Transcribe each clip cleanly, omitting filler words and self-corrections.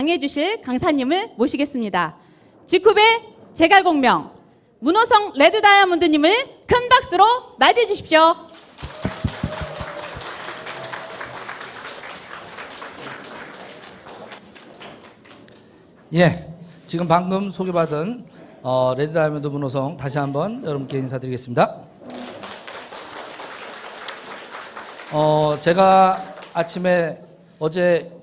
강해 주실 강사님을 모시겠습니다. 직후배 제갈공명 문호성 레드 다이아몬드님을 큰 박수로 맞이해 주십시오. 예, 지금 방금 소개받은 레드 다이아몬드 문호성 다시 한번 여러분께 인사드리겠습니다. 제가 아침에 어제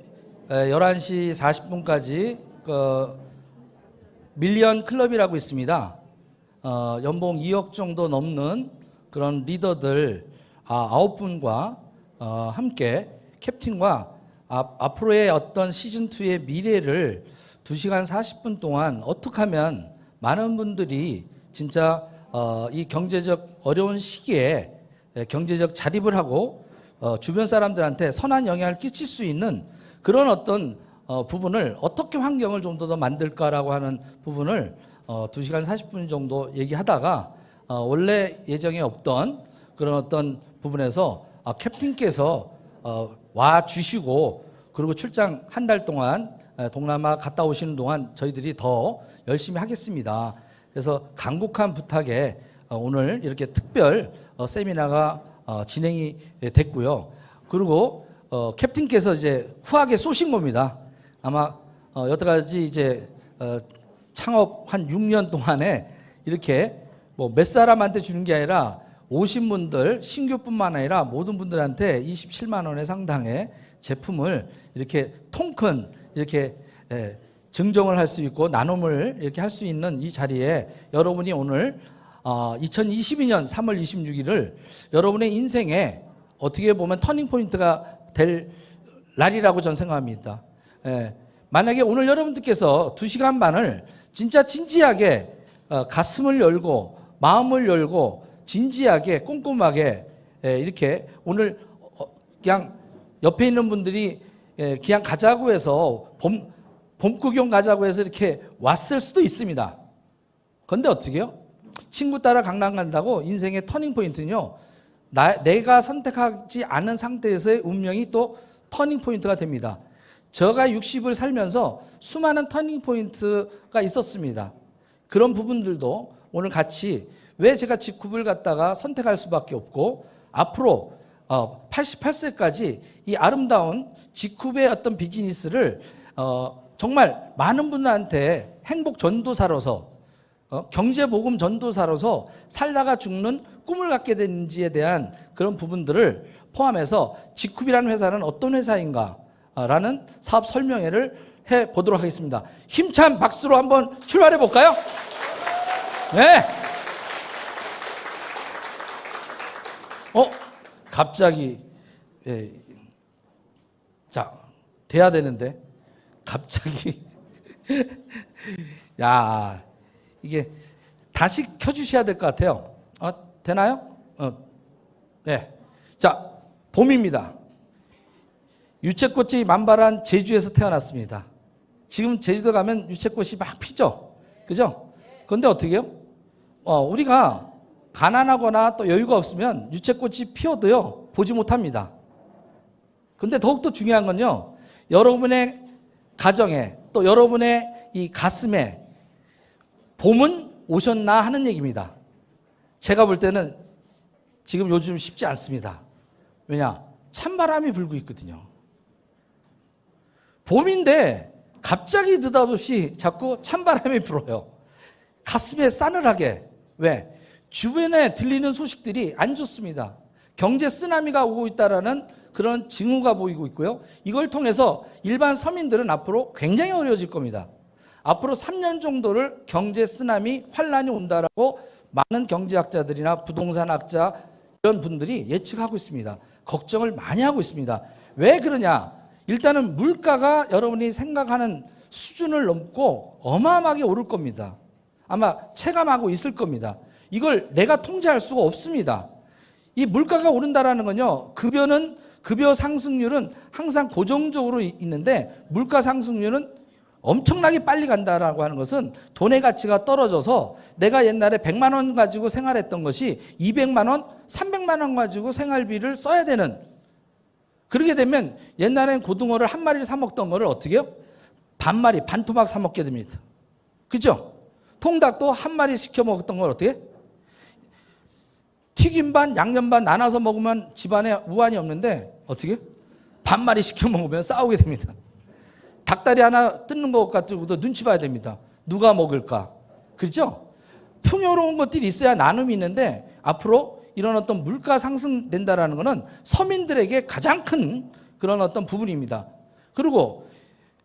11시 40분까지 밀리언 클럽이라고 있습니다. 연봉 2억 정도 넘는 그런 리더들 9분과 함께 캡틴과 앞으로의 어떤 시즌2의 미래를 2시간 40분 동안 어떻게 하면 많은 분들이 진짜 이 경제적 어려운 시기에 경제적 자립을 하고 주변 사람들한테 선한 영향을 끼칠 수 있는 그런 어떤 부분을 어떻게 환경을 좀 더 만들까라고 하는 부분을 2시간 40분 정도 얘기하다가 원래 예정에 없던 그런 어떤 부분에서 캡틴께서 와 주시고 그리고 출장 한 달 동안 동남아 갔다 오시는 동안 저희들이 더 열심히 하겠습니다. 그래서 간곡한 부탁에 오늘 이렇게 특별 세미나가 진행이 됐고요. 그리고 캡틴께서 이제 후하게 쏘신 겁니다. 아마 여태까지 이제 창업 한 6년 동안에 이렇게 뭐 몇 사람한테 주는 게 아니라 오신 분들 신규뿐만 아니라 모든 분들한테 27만 원의 상당의 제품을 이렇게 통큰 이렇게 증정을 할 수 있고 나눔을 이렇게 할 수 있는 이 자리에 여러분이 오늘 2022년 3월 26일을 여러분의 인생에 어떻게 보면 터닝 포인트가 될 날이라고 저는 생각합니다. 만약에 오늘 여러분들께서 2시간 반을 진짜 진지하게 가슴을 열고 마음을 열고 진지하게 꼼꼼하게 이렇게 오늘 그냥 옆에 있는 분들이 그냥 가자고 해서 봄 구경 가자고 해서 이렇게 왔을 수도 있습니다. 그런데 어떻게 해요? 친구 따라 강남 간다고 인생의 터닝 포인트는요, 내가 선택하지 않은 상태에서의 운명이 또 터닝 포인트가 됩니다. 제가 60을 살면서 수많은 터닝 포인트가 있었습니다. 그런 부분들도 오늘 같이 왜 제가 직후를 갖다가 선택할 수밖에 없고 앞으로 88세까지 이 아름다운 직후의 어떤 비즈니스를 정말 많은 분들한테 행복 전도사로서 경제복음 전도사로서 살다가 죽는 꿈을 갖게 되는지에 대한 그런 부분들을 포함해서 직후이라는 회사는 어떤 회사인가 라는 사업 설명회를 해보도록 하겠습니다. 힘찬 박수로 한번 출발해 볼까요? 네. 갑자기 자 돼야 되는데 갑자기 야 이게 다시 켜주셔야 될 것 같아요. 되나요? 네. 자, 봄입니다. 유채꽃이 만발한 제주에서 태어났습니다. 지금 제주도 가면 유채꽃이 막 피죠? 그죠? 그런데 어떻게 해요? 우리가 가난하거나 또 여유가 없으면 유채꽃이 피어도요, 보지 못합니다. 근데 더욱더 중요한 건요, 여러분의 가정에 또 여러분의 이 가슴에 봄은 오셨나 하는 얘기입니다. 제가 볼 때는 지금 요즘 쉽지 않습니다. 왜냐? 찬바람이 불고 있거든요. 봄인데 갑자기 느닷없이 자꾸 찬바람이 불어요. 가슴에 싸늘하게. 왜? 주변에 들리는 소식들이 안 좋습니다. 경제 쓰나미가 오고 있다라는 그런 징후가 보이고 있고요. 이걸 통해서 일반 서민들은 앞으로 굉장히 어려워질 겁니다. 앞으로 3년 정도를 경제 쓰나미 환란이 온다라고 많은 경제학자들이나 부동산학자 이런 분들이 예측하고 있습니다. 걱정을 많이 하고 있습니다. 왜 그러냐? 일단은 물가가 여러분이 생각하는 수준을 넘고 어마어마하게 오를 겁니다. 아마 체감하고 있을 겁니다. 이걸 내가 통제할 수가 없습니다. 이 물가가 오른다라는 건요, 급여 상승률은 항상 고정적으로 있는데 물가 상승률은 엄청나게 빨리 간다라고 하는 것은 돈의 가치가 떨어져서 내가 옛날에 100만 원 가지고 생활했던 것이 200만 원, 300만 원 가지고 생활비를 써야 되는, 그렇게 되면 옛날엔 고등어를 한 마리를 사 먹던 거를 어떻게 해요? 반마리, 반토막 사 먹게 됩니다. 그죠? 통닭도 한 마리 시켜 먹었던 걸 어떻게? 튀김 반, 양념 반 나눠서 먹으면 집안에 우환이 없는데 어떻게? 반마리 시켜 먹으면 싸우게 됩니다. 닭다리 하나 뜯는 것 가지고도 눈치 봐야 됩니다. 누가 먹을까? 그렇죠? 풍요로운 것들이 있어야 나눔이 있는데 앞으로 이런 어떤 물가 상승된다라는 것은 서민들에게 가장 큰 그런 어떤 부분입니다. 그리고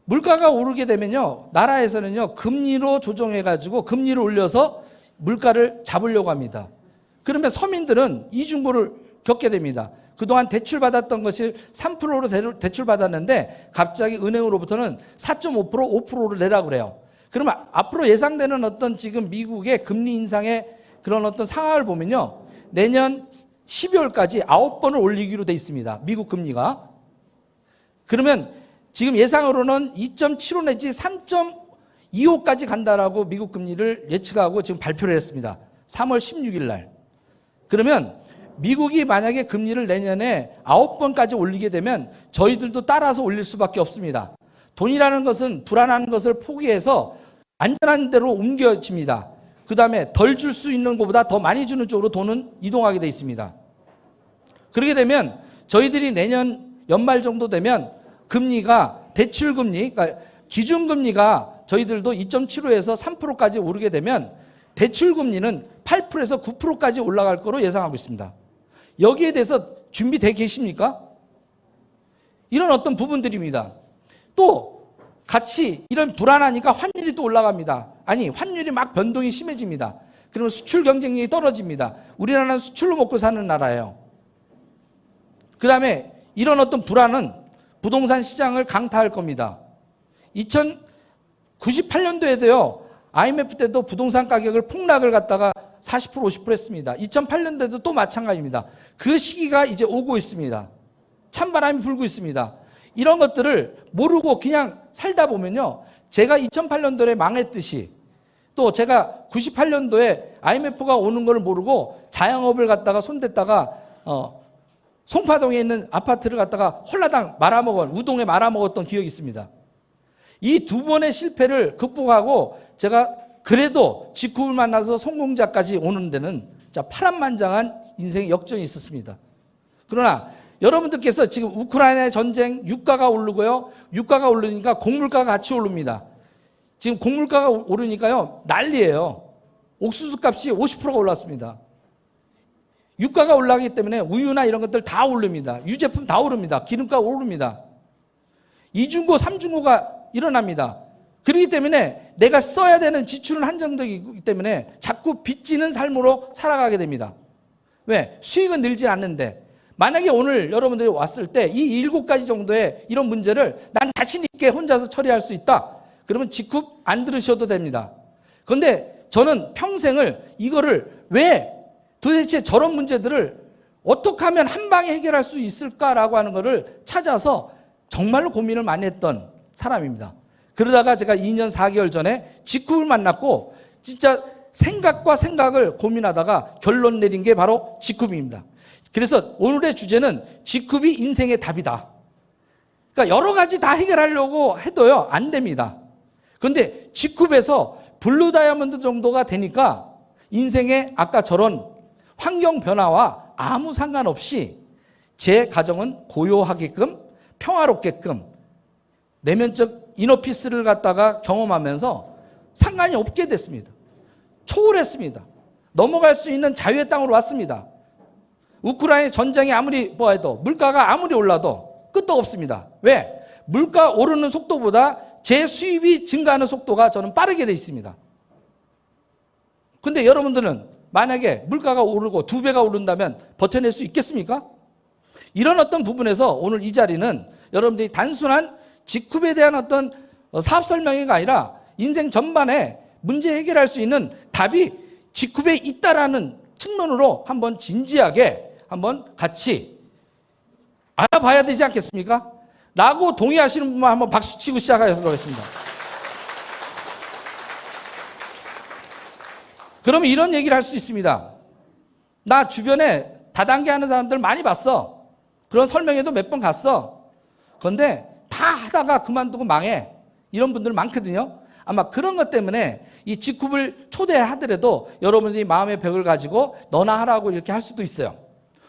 물가가 오르게 되면요, 나라에서는요, 금리로 조정해가지고 금리를 올려서 물가를 잡으려고 합니다. 그러면 서민들은 이중고를 겪게 됩니다. 그동안 대출받았던 것이 3%로 대출받았는데 갑자기 은행으로부터는 4.5%, 5%를 내라고 그래요. 그러면 앞으로 예상되는 어떤 지금 미국의 금리 인상의 그런 어떤 상황을 보면요, 내년 12월까지 9번을 올리기로 돼 있습니다. 미국 금리가. 그러면 지금 예상으로는 2.75 내지 3.25까지 간다라고 미국 금리를 예측하고 지금 발표를 했습니다. 3월 16일 날. 그러면 미국이 만약에 금리를 내년에 9번까지 올리게 되면 저희들도 따라서 올릴 수밖에 없습니다. 돈이라는 것은 불안한 것을 포기해서 안전한 데로 옮겨집니다. 그 다음에 덜 줄 수 있는 것보다 더 많이 주는 쪽으로 돈은 이동하게 돼 있습니다. 그렇게 되면 저희들이 내년 연말 정도 되면 금리가 대출금리, 그러니까 기준금리가 저희들도 2.75에서 3%까지 오르게 되면 대출금리는 8%에서 9%까지 올라갈 거로 예상하고 있습니다. 여기에 대해서 준비되어 계십니까? 이런 어떤 부분들입니다. 또 같이 이런 불안하니까 환율이 또 올라갑니다. 아니, 환율이 막 변동이 심해집니다. 그러면 수출 경쟁력이 떨어집니다. 우리나라는 수출로 먹고 사는 나라예요. 그 다음에 이런 어떤 불안은 부동산 시장을 강타할 겁니다. 2098년도에도요, IMF 때도 부동산 가격을 폭락을 갖다가 40% 50% 했습니다. 2008년도에도 또 마찬가지입니다. 그 시기가 이제 오고 있습니다. 찬바람이 불고 있습니다. 이런 것들을 모르고 그냥 살다 보면요, 제가 2008년도에 망했듯이 또 제가 98년도에 IMF가 오는 걸 모르고 자영업을 갖다가 손댔다가 송파동에 있는 아파트를 갖다가 홀라당 우동에 말아먹었던 기억이 있습니다. 이 두 번의 실패를 극복하고 제가 그래도 직후를 만나서 성공자까지 오는 데는 파란만장한 인생의 역전이 있었습니다. 그러나 여러분들께서 지금 우크라이나 전쟁, 유가가 오르고요. 유가가 오르니까 곡물가가 같이 오릅니다. 지금 곡물가가 오르니까요, 난리예요. 옥수수 값이 50%가 올랐습니다. 유가가 올라가기 때문에 우유나 이런 것들 다 오릅니다. 유제품 다 오릅니다. 기름가 오릅니다. 이중고, 삼중고가 일어납니다. 그렇기 때문에 내가 써야 되는 지출은 한정되기 때문에 자꾸 빚지는 삶으로 살아가게 됩니다. 왜? 수익은 늘지 않는데. 만약에 오늘 여러분들이 왔을 때 이 7가지 정도의 이런 문제를 난 자신 있게 혼자서 처리할 수 있다. 그러면 직후 안 들으셔도 됩니다. 그런데 저는 평생을 이거를 왜 도대체 저런 문제들을 어떻게 하면 한 방에 해결할 수 있을까라고 하는 것을 찾아서 정말로 고민을 많이 했던 사람입니다. 그러다가 제가 2년 4개월 전에 직후를 만났고 진짜 생각과 생각을 고민하다가 결론 내린 게 바로 직후입니다. 그래서 오늘의 주제는 직후이 인생의 답이다. 그러니까 여러 가지 다 해결하려고 해도요, 안 됩니다. 그런데 직후에서 블루 다이아몬드 정도가 되니까 인생의 아까 저런 환경 변화와 아무 상관없이 제 가정은 고요하게끔 평화롭게끔 내면적 이너피스를 갖다가 경험하면서 상관이 없게 됐습니다. 초월했습니다. 넘어갈 수 있는 자유의 땅으로 왔습니다. 우크라이나 전쟁이 아무리 뭐해도 물가가 아무리 올라도 끝도 없습니다. 왜? 물가 오르는 속도보다 제 수입이 증가하는 속도가 저는 빠르게 돼 있습니다. 근데 여러분들은 만약에 물가가 오르고 2배가 오른다면 버텨낼 수 있겠습니까? 이런 어떤 부분에서 오늘 이 자리는 여러분들이 단순한 직후에 대한 어떤 사업 설명회가 아니라 인생 전반에 문제 해결할 수 있는 답이 직후에 있다라는 측면으로 한번 진지하게 한번 같이 알아봐야 되지 않겠습니까? 라고 동의하시는 분만 한번 박수 치고 시작하도록 하겠습니다. 그러면 이런 얘기를 할 수 있습니다. 나 주변에 다단계 하는 사람들 많이 봤어. 그런 설명회도 몇 번 갔어. 그런데 다 하다가 그만두고 망해. 이런 분들 많거든요. 아마 그런 것 때문에 이 직굽을 초대하더라도 여러분들이 마음의 벽을 가지고 너나 하라고 이렇게 할 수도 있어요.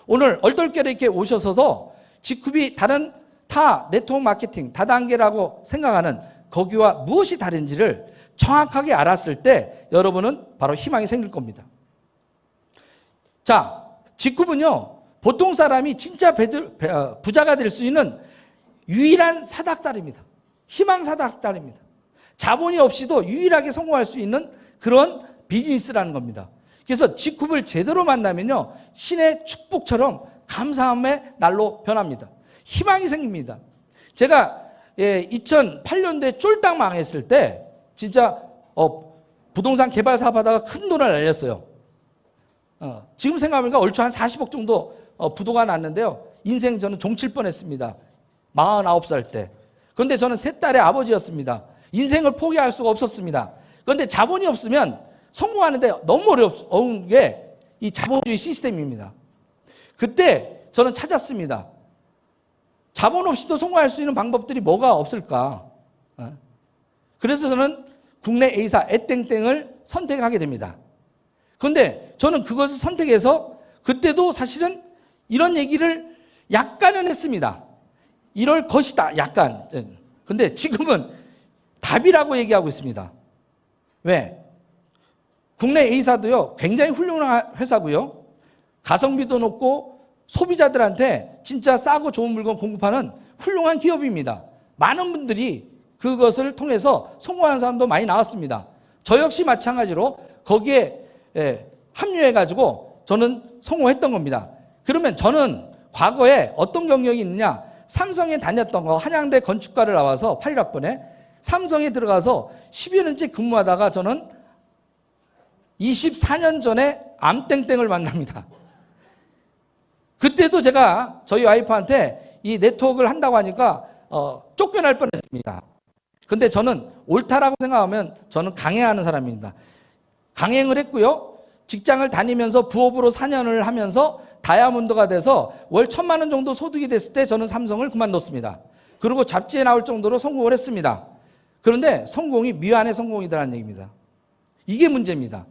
오늘 얼떨결에 이렇게 오셔서도 직굽이 다른 타 네트워크 마케팅 다단계라고 생각하는 거기와 무엇이 다른지를 정확하게 알았을 때 여러분은 바로 희망이 생길 겁니다. 자, 직굽은요, 보통 사람이 진짜 부자가 될 수 있는 유일한 사닥다리입니다. 희망 사닥다리입니다. 자본이 없이도 유일하게 성공할 수 있는 그런 비즈니스라는 겁니다. 그래서 직굽을 제대로 만나면요, 신의 축복처럼 감사함의 날로 변합니다. 희망이 생깁니다. 제가 2008년도에 쫄딱 망했을 때 진짜 부동산 개발 사업하다가 큰 돈을 날렸어요. 지금 생각해보니까 얼추 한 40억 정도 부도가 났는데요. 인생 저는 종칠 뻔했습니다. 49살 때. 그런데 저는 세 딸의 아버지였습니다. 인생을 포기할 수가 없었습니다. 그런데 자본이 없으면 성공하는데 너무 어려운 게 이 자본주의 시스템입니다. 그때 저는 찾았습니다. 자본 없이도 성공할 수 있는 방법들이 뭐가 없을까? 그래서 저는 국내 A사 애땡땡을 선택하게 됩니다. 그런데 저는 그것을 선택해서 그때도 사실은 이런 얘기를 약간은 했습니다. 이럴 것이다, 약간. 근데 지금은 답이라고 얘기하고 있습니다. 왜? 국내 A사도요, 굉장히 훌륭한 회사고요. 가성비도 높고 소비자들한테 진짜 싸고 좋은 물건 공급하는 훌륭한 기업입니다. 많은 분들이 그것을 통해서 성공하는 사람도 많이 나왔습니다. 저 역시 마찬가지로 거기에 합류해가지고 저는 성공했던 겁니다. 그러면 저는 과거에 어떤 경력이 있느냐? 삼성에 다녔던 거, 한양대 건축과를 나와서 81학번에 삼성에 들어가서 10여 년째 근무하다가 저는 24년 전에 암땡땡을 만납니다. 그때도 제가 저희 와이프한테 이 네트워크를 한다고 하니까 쫓겨날 뻔했습니다. 근데 저는 옳다라고 생각하면 저는 강행하는 사람입니다. 강행을 했고요. 직장을 다니면서 부업으로 4년을 하면서 다이아몬드가 돼서 월 1,000만 원 정도 소득이 됐을 때 저는 삼성을 그만뒀습니다. 그리고 잡지에 나올 정도로 성공을 했습니다. 그런데 성공이 미완의 성공이라는 얘기입니다. 이게 문제입니다.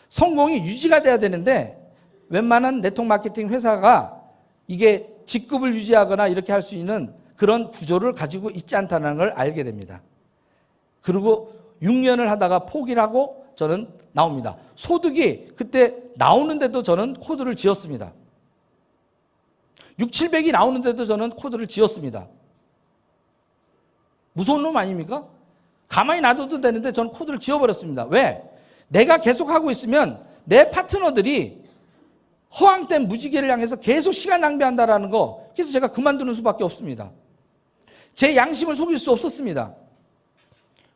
성공이 유지가 돼야 되는데 웬만한 네트워크 마케팅 회사가 이게 직급을 유지하거나 이렇게 할 수 있는 그런 구조를 가지고 있지 않다는 걸 알게 됩니다. 그리고 6년을 하다가 포기를 하고 저는 나옵니다. 소득이 그때 나오는데도 저는 코드를 지었습니다. 6, 700이 나오는데도 저는 코드를 지었습니다. 무서운 놈 아닙니까? 가만히 놔둬도 되는데 저는 코드를 지어버렸습니다. 왜? 내가 계속 하고 있으면 내 파트너들이 허황된 무지개를 향해서 계속 시간 낭비한다라는 거, 그래서 제가 그만두는 수밖에 없습니다. 제 양심을 속일 수 없었습니다.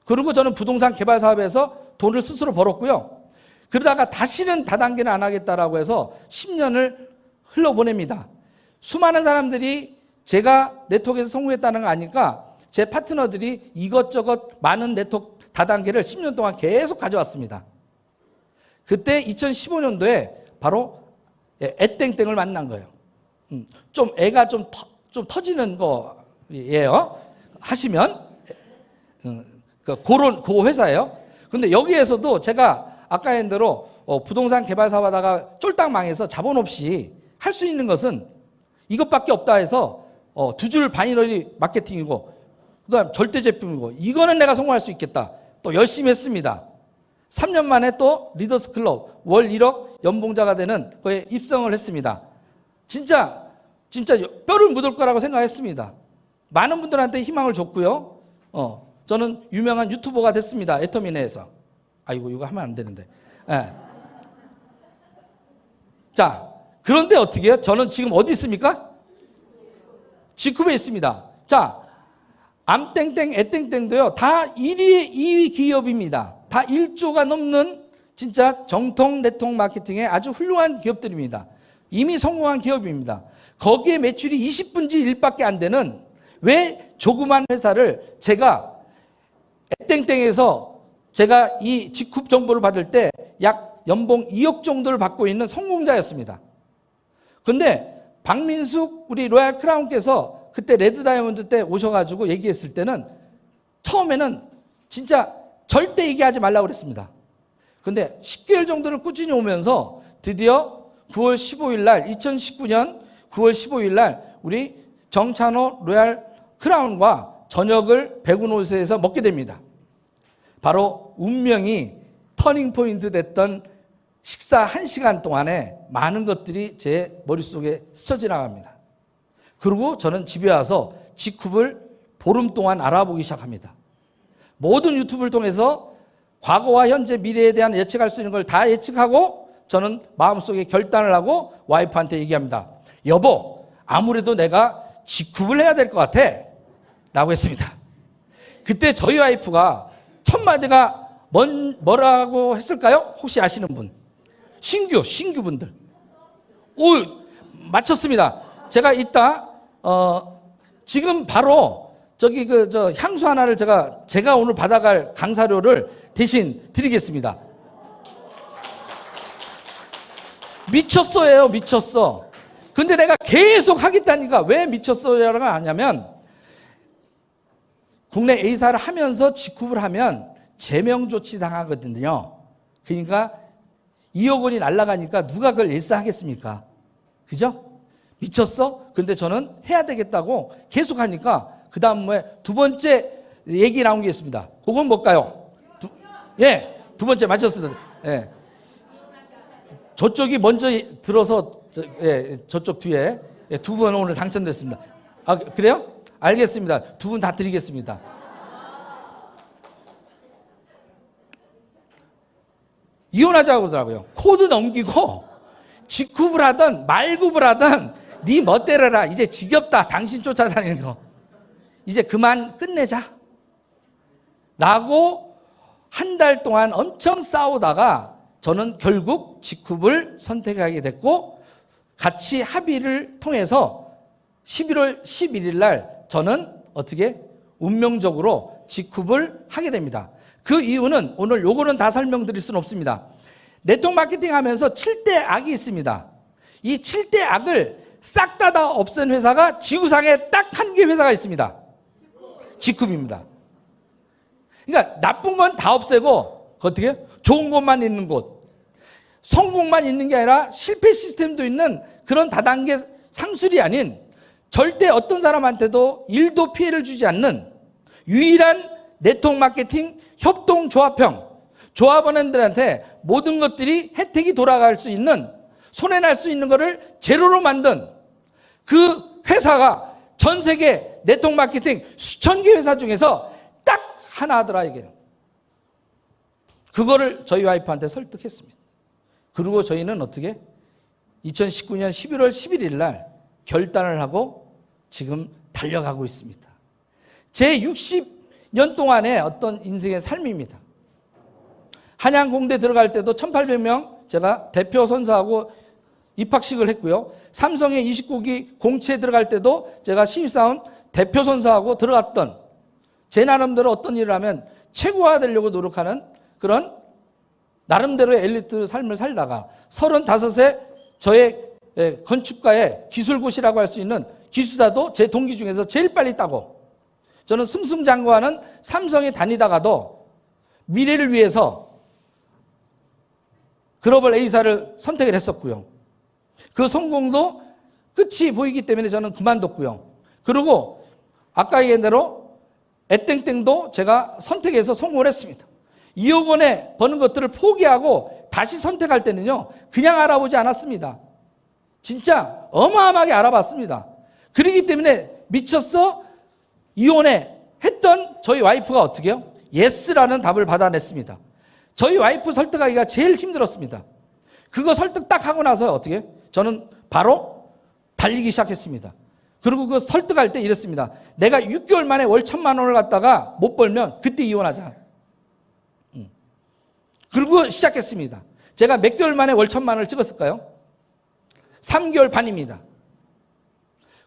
그리고 저는 부동산 개발 사업에서 돈을 스스로 벌었고요. 그러다가 다시는 다단계는 안 하겠다라고 해서 10년을 흘러보냅니다. 수많은 사람들이 제가 네트워크에서 성공했다는 거 아니까 제 파트너들이 이것저것 많은 네트워크 다단계를 10년 동안 계속 가져왔습니다. 그때 2015년도에 바로 애땡땡을 만난 거예요. 좀 애가 좀 터지는 거예요. 하시면 그 회사예요. 근데 여기에서도 제가 아까 했던 대로 부동산 개발 사업하다가 쫄딱 망해서 자본 없이 할 수 있는 것은 이것밖에 없다 해서 두 줄 바이너리 마케팅이고 그다음 절대 제품이고 이거는 내가 성공할 수 있겠다. 또 열심히 했습니다. 3년 만에 또 리더스 클럽 월 1억 연봉자가 되는 거에 입성을 했습니다. 진짜 뼈를 묻을 거라고 생각했습니다. 많은 분들한테 희망을 줬고요. 저는 유명한 유튜버가 됐습니다. 애터미네에서. 아이고 이거 하면 안 되는데. 네. 자, 그런데 어떻게 해요? 저는 지금 어디 있습니까? 직급에 있습니다. 자, 암땡땡, 애땡땡도요. 다 1위, 2위 기업입니다. 다 1조가 넘는 진짜 정통 네트워크 마케팅의 아주 훌륭한 기업들입니다. 이미 성공한 기업입니다. 거기에 매출이 20분지 1밖에 안 되는 왜 조그만 회사를 제가 애땡땡에서 제가 이 직급 정보를 받을 때 약 연봉 2억 정도를 받고 있는 성공자였습니다. 근데 박민숙 우리 로얄 크라운께서 그때 레드 다이아몬드 때 오셔가지고 얘기했을 때는 처음에는 진짜 절대 얘기하지 말라고 그랬습니다. 근데 10개월 정도를 꾸준히 오면서 드디어 9월 15일 날 2019년 9월 15일 날 우리 정찬호 로얄 크라운과 저녁을 백운호수에서 먹게 됩니다. 바로 운명이 터닝 포인트 됐던 식사 1시간 동안에 많은 것들이 제 머릿속에 스쳐 지나갑니다. 그리고 저는 집에 와서 G쿱을 보름 동안 알아보기 시작합니다. 모든 유튜브를 통해서 과거와 현재 미래에 대한 예측할 수 있는 걸 다 예측하고 저는 마음속에 결단을 하고 와이프한테 얘기합니다. 여보, 아무래도 내가 G쿱을 해야 될 것 같아 라고 했습니다. 그때 저희 와이프가 첫 마디가 뭐라고 했을까요? 혹시 아시는 분? 신규분들. 오, 맞췄습니다. 제가 이따 지금 바로 저기 저 향수 하나를 제가 오늘 받아갈 강사료를 대신 드리겠습니다. 미쳤어예요, 미쳤어. 근데 내가 계속 하겠다니까 왜 미쳤어요라고 하냐면 국내 A사를 하면서 G쿱을 하면 제명 조치 당하거든요. 그러니까 2억 원이 날아가니까 누가 그걸 일사하겠습니까? 그죠? 미쳤어? 근데 저는 해야 되겠다고 계속 하니까 그 다음에 두 번째 얘기 나온 게 있습니다. 그건 뭘까요? 두 번째 맞췄습니다. 예. 저쪽이 먼저 들어서 저쪽 뒤에 두 분 오늘 당첨됐습니다. 아, 그래요? 알겠습니다. 두 분 다 드리겠습니다. 이혼하자고 그러더라고요. 코드 넘기고 G쿱을 하든 말굽을 하든 네 멋대로 해라. 이제 지겹다. 당신 쫓아다니는 거. 이제 그만 끝내자. 라고 한 달 동안 엄청 싸우다가 저는 결국 G쿱을 선택하게 됐고 같이 합의를 통해서 11월 11일 날 저는 어떻게 운명적으로 G쿱을 하게 됩니다. 그 이유는 오늘 요거는 다 설명드릴 수는 없습니다. 네트워크 마케팅 하면서 7대 악이 있습니다. 이 7대 악을 싹 다 없앤 회사가 지구상에 딱 한 개 회사가 있습니다. G쿱입니다. 그러니까 나쁜 건 다 없애고 어떻게 좋은 것만 있는 곳, 성공만 있는 게 아니라 실패 시스템도 있는 그런 다단계 상술이 아닌 절대 어떤 사람한테도 일도 피해를 주지 않는 유일한 네트워크 마케팅 협동조합형 조합원들한테 모든 것들이 혜택이 돌아갈 수 있는 손해 날 수 있는 거를 제로로 만든 그 회사가 전 세계 네트워크 마케팅 수천 개 회사 중에서 딱 하나 하더라 이게. 그거를 저희 와이프한테 설득했습니다. 그리고 저희는 어떻게 2019년 11월 11일 날 결단을 하고 지금 달려가고 있습니다. 제 60년 동안의 어떤 인생의 삶입니다. 한양공대 들어갈 때도 1800명 제가 대표 선사하고 입학식을 했고요. 삼성의 29기 공채 들어갈 때도 제가 신입사원 대표 선사하고 들어갔던 제 나름대로 어떤 일을 하면 최고화 되려고 노력하는 그런 나름대로의 엘리트 삶을 살다가 35세 저의 건축가의 기술고시라고 할 수 있는 기술사도 제 동기 중에서 제일 빨리 따고 저는 승승장구하는 삼성에 다니다가도 미래를 위해서 글로벌 A사를 선택을 했었고요. 그 성공도 끝이 보이기 때문에 저는 그만뒀고요. 그리고 아까 얘기한 대로 애땡땡도 제가 선택해서 성공을 했습니다. 2억 원에 버는 것들을 포기하고 다시 선택할 때는요, 그냥 알아보지 않았습니다. 진짜 어마어마하게 알아봤습니다. 그렇기 때문에 미쳤어 이혼해 했던 저희 와이프가 어떻게 해요? 예스라는 답을 받아냈습니다. 저희 와이프 설득하기가 제일 힘들었습니다. 그거 설득 딱 하고 나서 어떻게 해요? 저는 바로 달리기 시작했습니다. 그리고 그 설득할 때 이랬습니다. 내가 6개월 만에 월 1,000만 원을 갖다가 못 벌면 그때 이혼하자. 그리고 시작했습니다. 제가 몇 개월 만에 월 1,000만 원을 찍었을까요? 3개월 반입니다.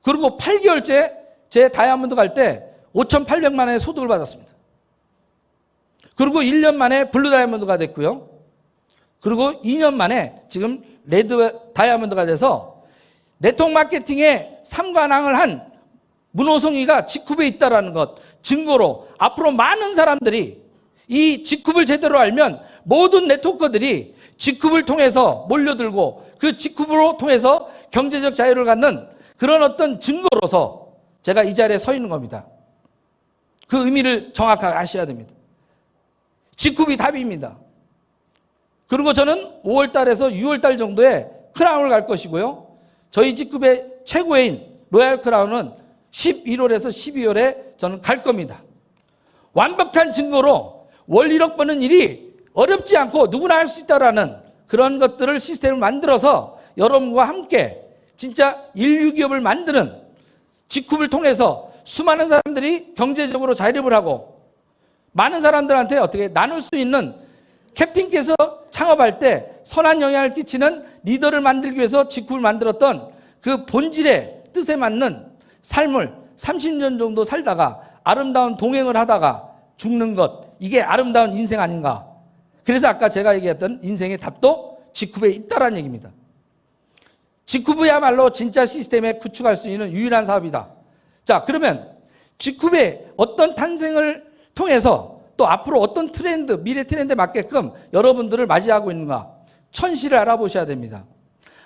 그리고 8개월째 제 다이아몬드 갈 때 5,800만 원의 소득을 받았습니다. 그리고 1년 만에 블루 다이아몬드가 됐고요. 그리고 2년 만에 지금 레드 다이아몬드가 돼서 네트워크 마케팅에 삼관왕을 한 문호성이가 G쿱에 있다라는 것 증거로 앞으로 많은 사람들이 이 직급을 제대로 알면 모든 네트워커들이 직급을 통해서 몰려들고 그 직급으로 통해서 경제적 자유를 갖는 그런 어떤 증거로서 제가 이 자리에 서 있는 겁니다. 그 의미를 정확하게 아셔야 됩니다. 직급이 답입니다. 그리고 저는 5월 달에서 6월 달 정도에 크라운을 갈 것이고요. 저희 직급의 최고인 로얄 크라운은 11월에서 12월에 저는 갈 겁니다. 완벽한 증거로 월 1억 버는 일이 어렵지 않고 누구나 할 수 있다라는 그런 것들을 시스템을 만들어서 여러분과 함께 진짜 인류 기업을 만드는 직급을 통해서 수많은 사람들이 경제적으로 자립을 하고 많은 사람들한테 어떻게 나눌 수 있는 캡틴께서 창업할 때 선한 영향을 끼치는 리더를 만들기 위해서 직급을 만들었던 그 본질의 뜻에 맞는 삶을 30년 정도 살다가 아름다운 동행을 하다가 죽는 것, 이게 아름다운 인생 아닌가. 그래서 아까 제가 얘기했던 인생의 답도 직급에 있다라는 얘기입니다. 직급이야말로 진짜 시스템에 구축할 수 있는 유일한 사업이다. 자, 그러면 직급의 어떤 탄생을 통해서 또 앞으로 어떤 트렌드, 미래 트렌드에 맞게끔 여러분들을 맞이하고 있는가, 천시를 알아보셔야 됩니다.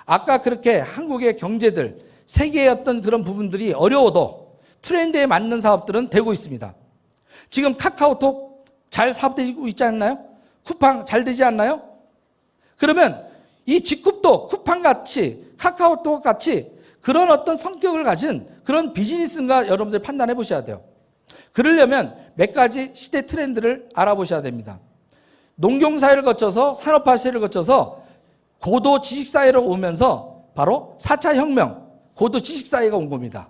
아까 그렇게 한국의 경제들, 세계의 어떤 그런 부분들이 어려워도 트렌드에 맞는 사업들은 되고 있습니다. 지금 카카오톡 잘 사업되고 있지 않나요? 쿠팡 잘 되지 않나요? 그러면 이 직급도 쿠팡같이 카카오톡같이 그런 어떤 성격을 가진 그런 비즈니스인가 여러분들 판단해 보셔야 돼요. 그러려면 몇 가지 시대 트렌드를 알아보셔야 됩니다. 농경사회를 거쳐서 산업화 시대를 거쳐서 고도 지식사회로 오면서 바로 4차 혁명, 고도 지식사회가 온 겁니다.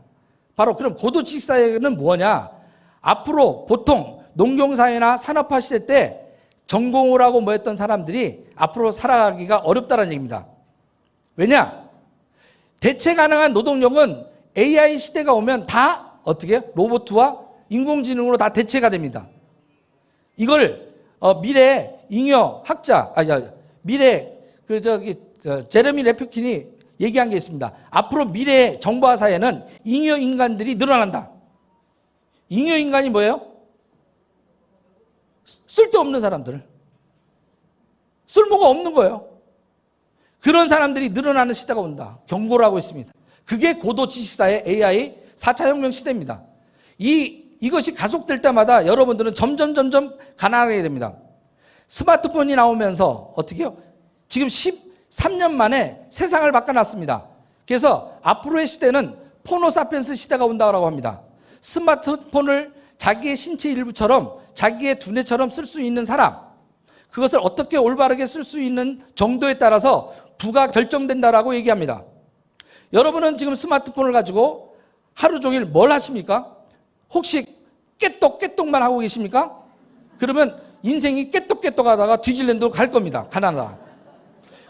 바로 그럼 고도 지식사회는 뭐냐? 앞으로 보통 농경사회나 산업화 시대 때 전공을 하고 뭐 했던 사람들이 앞으로 살아가기가 어렵다는 얘기입니다. 왜냐? 대체 가능한 노동력은 AI 시대가 오면 다 어떻게 로봇과 인공지능으로 다 대체가 됩니다. 이걸 미래 잉여 학자, 미래 제레미 레프킨이 얘기한 게 있습니다. 앞으로 미래의 정보화 사회는 잉여 인간들이 늘어난다. 잉여 인간이 뭐예요? 쓸데없는 사람들. 쓸모가 없는 거예요. 그런 사람들이 늘어나는 시대가 온다. 경고를 하고 있습니다. 그게 고도 지식사회 AI 4차 혁명 시대입니다. 이것이 가속될 때마다 여러분들은 점점 가난하게 됩니다. 스마트폰이 나오면서 어떻게 해요? 지금 13년 만에 세상을 바꿔놨습니다. 그래서 앞으로의 시대는 포노사피엔스 시대가 온다고 합니다. 스마트폰을 자기의 신체 일부처럼 자기의 두뇌처럼 쓸 수 있는 사람, 그것을 어떻게 올바르게 쓸 수 있는 정도에 따라서 부가 결정된다라고 얘기합니다. 여러분은 지금 스마트폰을 가지고 하루 종일 뭘 하십니까? 혹시 깨똑만 하고 계십니까? 그러면 인생이 깨똑 하다가 뒤질랜드로 갈 겁니다. 가난하다.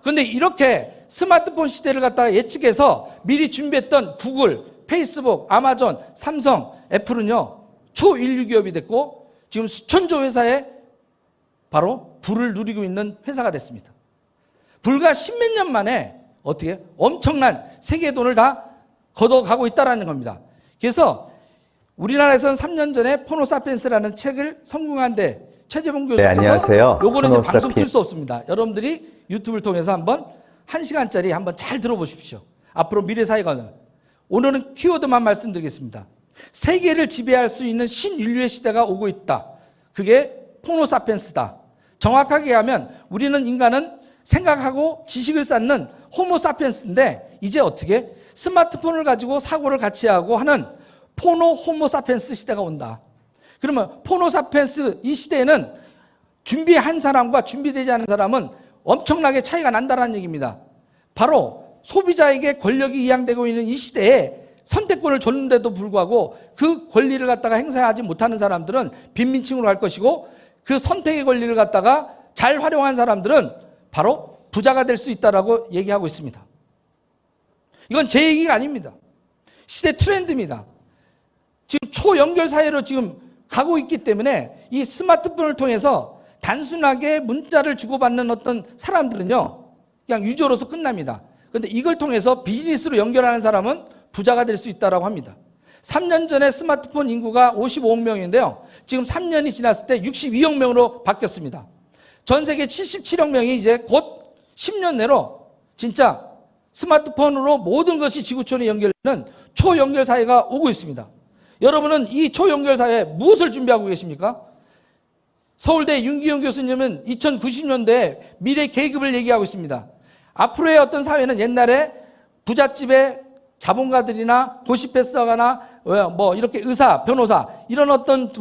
그런데 이렇게 스마트폰 시대를 갖다가 예측해서 미리 준비했던 구글, 페이스북, 아마존, 삼성, 애플은요, 초인류 기업이 됐고 지금 수천조 회사에 바로 부를 누리고 있는 회사가 됐습니다. 불과 10몇 년 만에 어떻게 엄청난 세계의 돈을 다 걷어가고 있다는 겁니다. 그래서 우리나라에서는 3년 전에 포노사피엔스라는 책을 성공한데 최재봉 교수께서 안녕하세요. 요거는 이제 방송 틀 수 없습니다. 여러분들이 유튜브를 통해서 한번 1시간짜리 한번 잘 들어보십시오. 앞으로 미래 사회가 오늘은 키워드만 말씀드리겠습니다. 세계를 지배할 수 있는 신인류의 시대가 오고 있다. 그게 포노사피엔스다. 정확하게 하면 우리는 인간은 생각하고 지식을 쌓는 호모사피엔스인데 이제 어떻게 스마트폰을 가지고 사고를 같이 하고 하는 포노 호모사피엔스 시대가 온다. 그러면 포노사피엔스 이 시대에는 준비한 사람과 준비되지 않은 사람은 엄청나게 차이가 난다는 얘기입니다. 바로 소비자에게 권력이 이양되고 있는 이 시대에 선택권을 줬는데도 불구하고 그 권리를 갖다가 행사하지 못하는 사람들은 빈민층으로 갈 것이고 그 선택의 권리를 갖다가 잘 활용한 사람들은 바로 부자가 될 수 있다라고 얘기하고 있습니다. 이건 제 얘기가 아닙니다. 시대 트렌드입니다. 지금 초연결 사회로 지금 가고 있기 때문에 이 스마트폰을 통해서 단순하게 문자를 주고받는 어떤 사람들은요, 그냥 유저로서 끝납니다. 그런데 이걸 통해서 비즈니스로 연결하는 사람은 부자가 될 수 있다고 합니다. 3년 전에 스마트폰 인구가 55억 명인데요. 지금 3년이 지났을 때 62억 명으로 바뀌었습니다. 전 세계 77억 명이 이제 곧 10년 내로 진짜 스마트폰으로 모든 것이 지구촌에 연결되는 초연결 사회가 오고 있습니다. 여러분은 이 초연결 사회에 무엇을 준비하고 계십니까? 서울대 윤기용 교수님은 2090년대에 미래 계급을 얘기하고 있습니다. 앞으로의 어떤 사회는 옛날에 부잣집의 자본가들이나 고시패스거나 뭐 이렇게 의사, 변호사 이런 어떤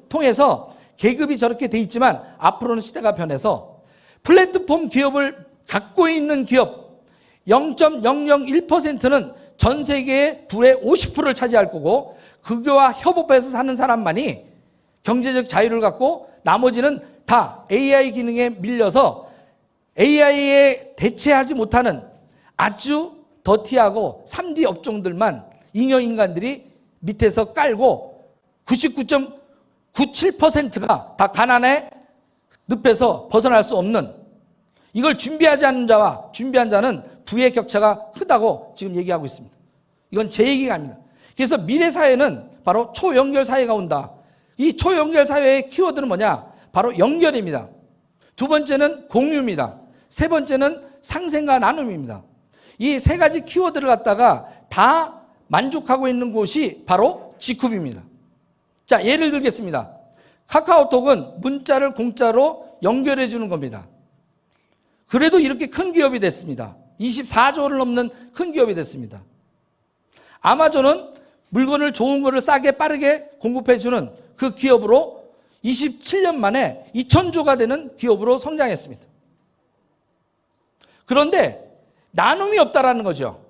통해서 계급이 저렇게 돼 있지만 앞으로는 시대가 변해서 플랫폼 기업을 갖고 있는 기업 0.001%는 전 세계의 부의 50%를 차지할 거고 그거와 협업해서 사는 사람만이 경제적 자유를 갖고 나머지는 다 AI 기능에 밀려서 AI에 대체하지 못하는 아주 더티하고 3D 업종들만 잉여인간들이 밑에서 깔고 99.97%가 다 가난의 늪에서 벗어날 수 없는 이걸 준비하지 않는 자와 준비한 자는 부의 격차가 크다고 지금 얘기하고 있습니다. 이건 제 얘기가 아닙니다. 그래서 미래 사회는 바로 초연결 사회가 온다. 이 초연결 사회의 키워드는 뭐냐? 바로 연결입니다. 두 번째는 공유입니다. 세 번째는 상생과 나눔입니다. 이 세 가지 키워드를 갖다가 다 만족하고 있는 곳이 바로 지쿱입니다. 자, 예를 들겠습니다. 카카오톡은 문자를 공짜로 연결해 주는 겁니다. 그래도 이렇게 큰 기업이 됐습니다. 24조를 넘는 큰 기업이 됐습니다. 아마존은 물건을 좋은 거를 싸게 빠르게 공급해 주는 그 기업으로 27년 만에 2000조가 되는 기업으로 성장했습니다. 그런데 나눔이 없다라는 거죠.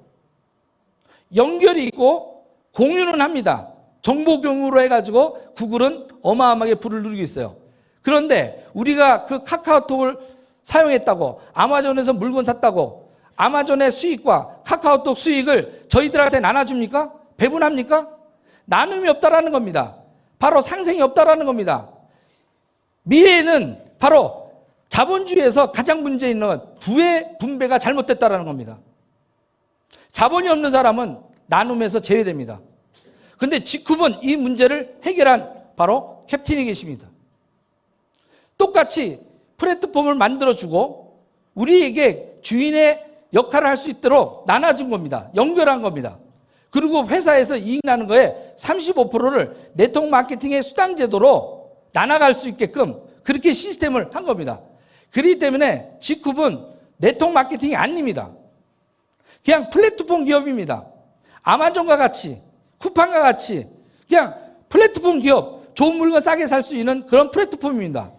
연결이 있고 공유는 합니다. 정보 공유로 해가지고 구글은 어마어마하게 부를 누리고 있어요. 그런데 우리가 그 카카오톡을 사용했다고 아마존에서 물건 샀다고 아마존의 수익과 카카오톡 수익을 저희들한테 나눠줍니까? 배분합니까? 나눔이 없다라는 겁니다. 바로 상생이 없다라는 겁니다. 미래에는 바로 자본주의에서 가장 문제 있는 건 부의 분배가 잘못됐다라는 겁니다. 자본이 없는 사람은 나눔에서 제외됩니다. 그런데 지쿱은 이 문제를 해결한 바로 캡틴이 계십니다. 똑같이 플랫폼을 만들어주고 우리에게 주인의 역할을 할 수 있도록 나눠준 겁니다. 연결한 겁니다. 그리고 회사에서 이익 나는 거에 35%를 네트워크 마케팅의 수당 제도로 나눠갈 수 있게끔 그렇게 시스템을 한 겁니다. 그렇기 때문에 지쿱은 네트워크 마케팅이 아닙니다. 그냥 플랫폼 기업입니다. 아마존과 같이 쿠팡과 같이 그냥 플랫폼 기업, 좋은 물건 싸게 살 수 있는 그런 플랫폼입니다.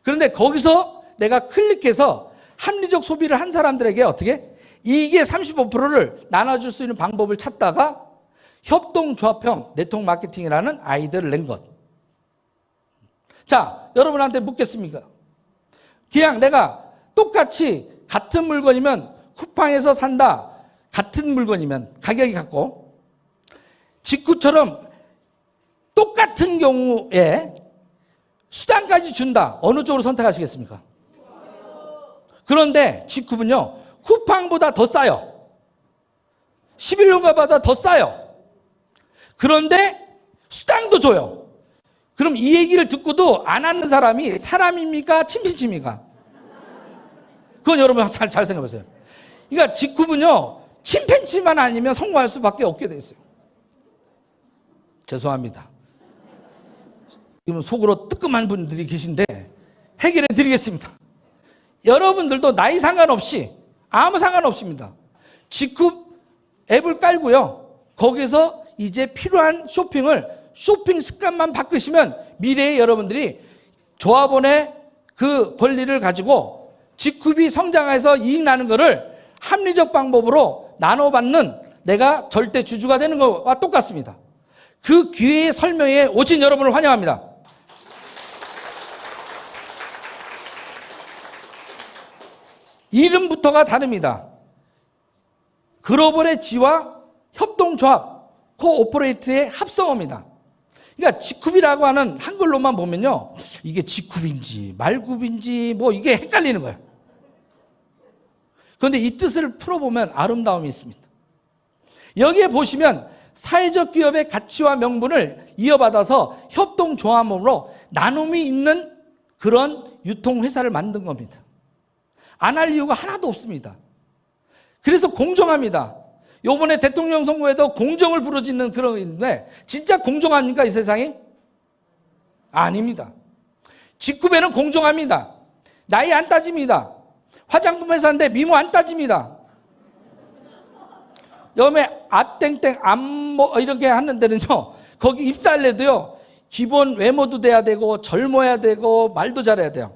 그런데 거기서 내가 클릭해서 합리적 소비를 한 사람들에게 어떻게 이익의 35%를 나눠줄 수 있는 방법을 찾다가 협동조합형 네트워크 마케팅이라는 아이디어를 낸 것. 자, 여러분한테 묻겠습니까? 그냥 내가 똑같이 같은 물건이면 쿠팡에서 산다. 같은 물건이면 가격이 같고 직구처럼 똑같은 경우에 수당까지 준다. 어느 쪽으로 선택하시겠습니까? 그런데 지쿱은요. 쿠팡보다 더 싸요. 11월가보다 더 싸요. 그런데 수당도 줘요. 그럼 이 얘기를 듣고도 안 하는 사람이 사람입니까? 침팬지입니까? 그건 여러분 잘 생각해 보세요. 그러니까 지쿱은요. 침팬지만 아니면 성공할 수밖에 없게 돼 있어요. 죄송합니다. 지금 속으로 뜨끔한 분들이 계신데 해결해 드리겠습니다. 여러분들도 나이 상관없이 아무 상관없습니다. 지쿱 앱을 깔고요. 거기서 이제 필요한 쇼핑 습관만 바꾸시면 미래에 여러분들이 조합원의 그 권리를 가지고 지쿱이 성장해서 이익 나는 거를 합리적 방법으로 나눠받는 내가 절대 주주가 되는 것과 똑같습니다. 그 기회의 설명에 오신 여러분을 환영합니다. 이름부터가 다릅니다. 글로벌의 지와 협동조합, 코오퍼레이트의 합성어입니다. 그러니까 지쿱이라고 하는 한글로만 보면요. 이게 지쿱인지 말굽인지 뭐 이게 헷갈리는 거예요. 그런데 이 뜻을 풀어보면 아름다움이 있습니다. 여기에 보시면 사회적 기업의 가치와 명분을 이어받아서 협동조합으로 나눔이 있는 그런 유통회사를 만든 겁니다. 안 할 이유가 하나도 없습니다. 그래서 공정합니다. 요번에 대통령 선거에도 공정을 부르짖는 그런 건데 진짜 공정합니까 이 세상이? 아닙니다. 직급에는 공정합니다. 나이 안 따집니다. 화장품 회사인데 미모 안 따집니다. 여름에 아땡땡 안뭐 이렇게 하는 데는요, 거기 입사할래도요 기본 외모도 돼야 되고 젊어야 되고 말도 잘해야 돼요.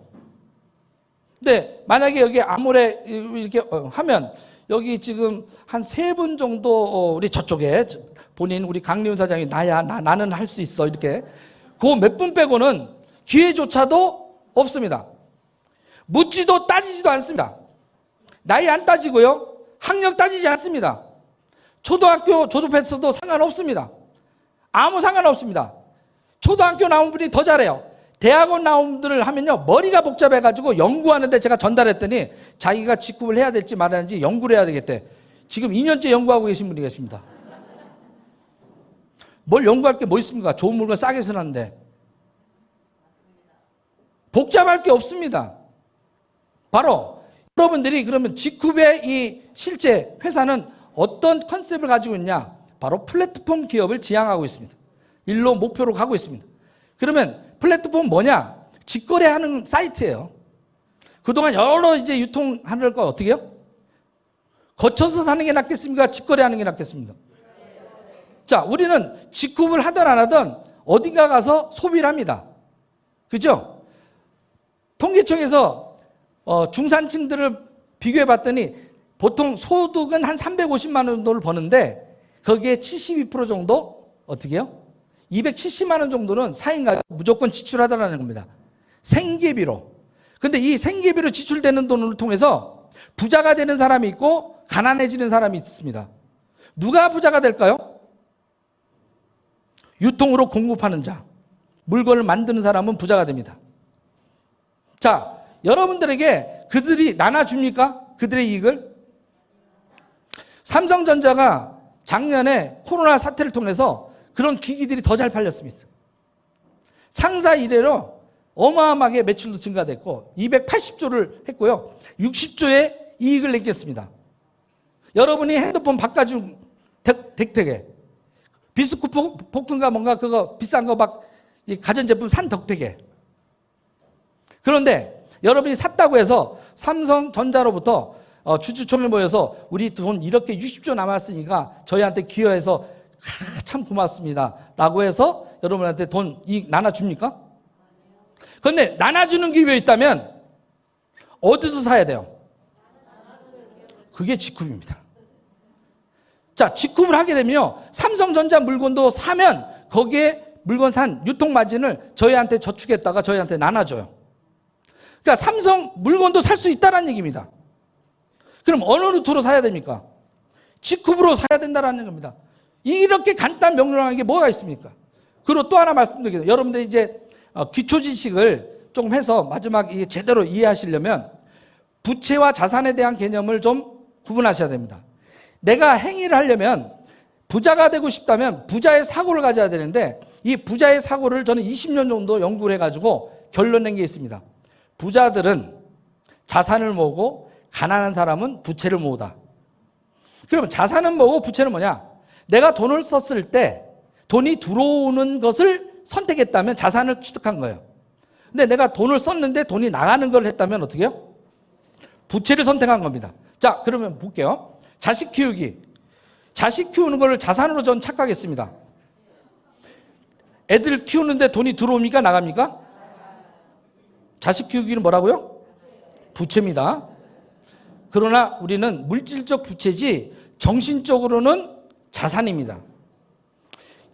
근데 만약에 여기 아모레 이렇게 하면 여기 지금 한 3분 정도 우리 저쪽에 본인 우리 강리훈 사장이 나야 나는 할 수 있어 이렇게 그 몇 분 빼고는 기회조차도 없습니다. 묻지도 따지지도 않습니다. 나이 안 따지고요, 학력 따지지 않습니다. 초등학교 졸업했어도 상관없습니다. 아무 상관없습니다. 초등학교 나온 분이 더 잘해요. 대학원 나온 분들을 하면요 머리가 복잡해가지고 연구하는데 제가 전달했더니 자기가 직급을 해야 될지 말아야 할지 연구를 해야 되겠대. 지금 2년째 연구하고 계신 분이 계십니다. 뭘 연구할 게 뭐 있습니까? 좋은 물건 싸게 사는데. 복잡할 게 없습니다. 바로 여러분들이 그러면 직급의 이 실제 회사는 어떤 컨셉을 가지고 있냐? 바로 플랫폼 기업을 지향하고 있습니다. 일로 목표로 가고 있습니다. 그러면 플랫폼 뭐냐? 직거래하는 사이트예요. 그동안 여러 이제 유통하는 거 어떻게 해요? 거쳐서 사는 게 낫겠습니까? 직거래하는 게 낫겠습니까? 자, 우리는 직급을 하든 안 하든 어딘가 가서 소비를 합니다. 그죠? 통계청에서 중산층들을 비교해 봤더니 보통 소득은 한 350만 원 정도를 버는데 거기에 72% 정도 어떻게 해요? 270만 원 정도는 사인가에 무조건 지출하다라는 겁니다. 생계비로. 근데 이 생계비로 지출되는 돈을 통해서 부자가 되는 사람이 있고 가난해지는 사람이 있습니다. 누가 부자가 될까요? 유통으로 공급하는 자. 물건을 만드는 사람은 부자가 됩니다. 자, 여러분들에게 그들이 나눠줍니까? 그들의 이익을? 삼성전자가 작년에 코로나 사태를 통해서 그런 기기들이 더 잘 팔렸습니다. 창사 이래로 어마어마하게 매출도 증가됐고 280조를 했고요. 60조의 이익을 내겠습니다. 여러분이 핸드폰 바꿔준 덕택에 비스쿠 볶음가 뭔가 그거 비싼 거 막 가전제품 산 덕택에. 그런데 여러분이 샀다고 해서 삼성전자로부터 주주총회 모여서 우리 돈 이렇게 60조 남았으니까 저희한테 기여해서 참 고맙습니다 라고 해서 여러분한테 돈 이익 나눠줍니까? 그런데 나눠주는 기회가 있다면 어디서 사야 돼요? 그게 직급입니다. 자, 직급을 하게 되면요 삼성전자 물건도 사면 거기에 물건 산 유통 마진을 저희한테 저축했다가 저희한테 나눠줘요. 그러니까 삼성 물건도 살 수 있다는 얘기입니다. 그럼 어느 루트로 사야 됩니까? 직급으로 사야 된다는 겁니다. 이렇게 간단 명료한 게 뭐가 있습니까? 그리고 또 하나 말씀드리겠습니다. 여러분들이 이제 기초 지식을 조금 해서 마지막 이게 제대로 이해하시려면 부채와 자산에 대한 개념을 좀 구분하셔야 됩니다. 내가 행위를 하려면 부자가 되고 싶다면 부자의 사고를 가져야 되는데 이 부자의 사고를 저는 20년 정도 연구를 해가지고 결론 낸 게 있습니다. 부자들은 자산을 모으고 가난한 사람은 부채를 모으다. 그러면 자산은 뭐고 부채는 뭐냐? 내가 돈을 썼을 때 돈이 들어오는 것을 선택했다면 자산을 취득한 거예요. 근데 내가 돈을 썼는데 돈이 나가는 걸 했다면 어떻게 해요? 부채를 선택한 겁니다. 자, 그러면 볼게요. 자식 키우기. 자식 키우는 걸 자산으로 전 착각했습니다. 애들 키우는데 돈이 들어옵니까? 나갑니까? 자식 키우기는 뭐라고요? 부채입니다. 그러나 우리는 물질적 부채지 정신적으로는 자산입니다.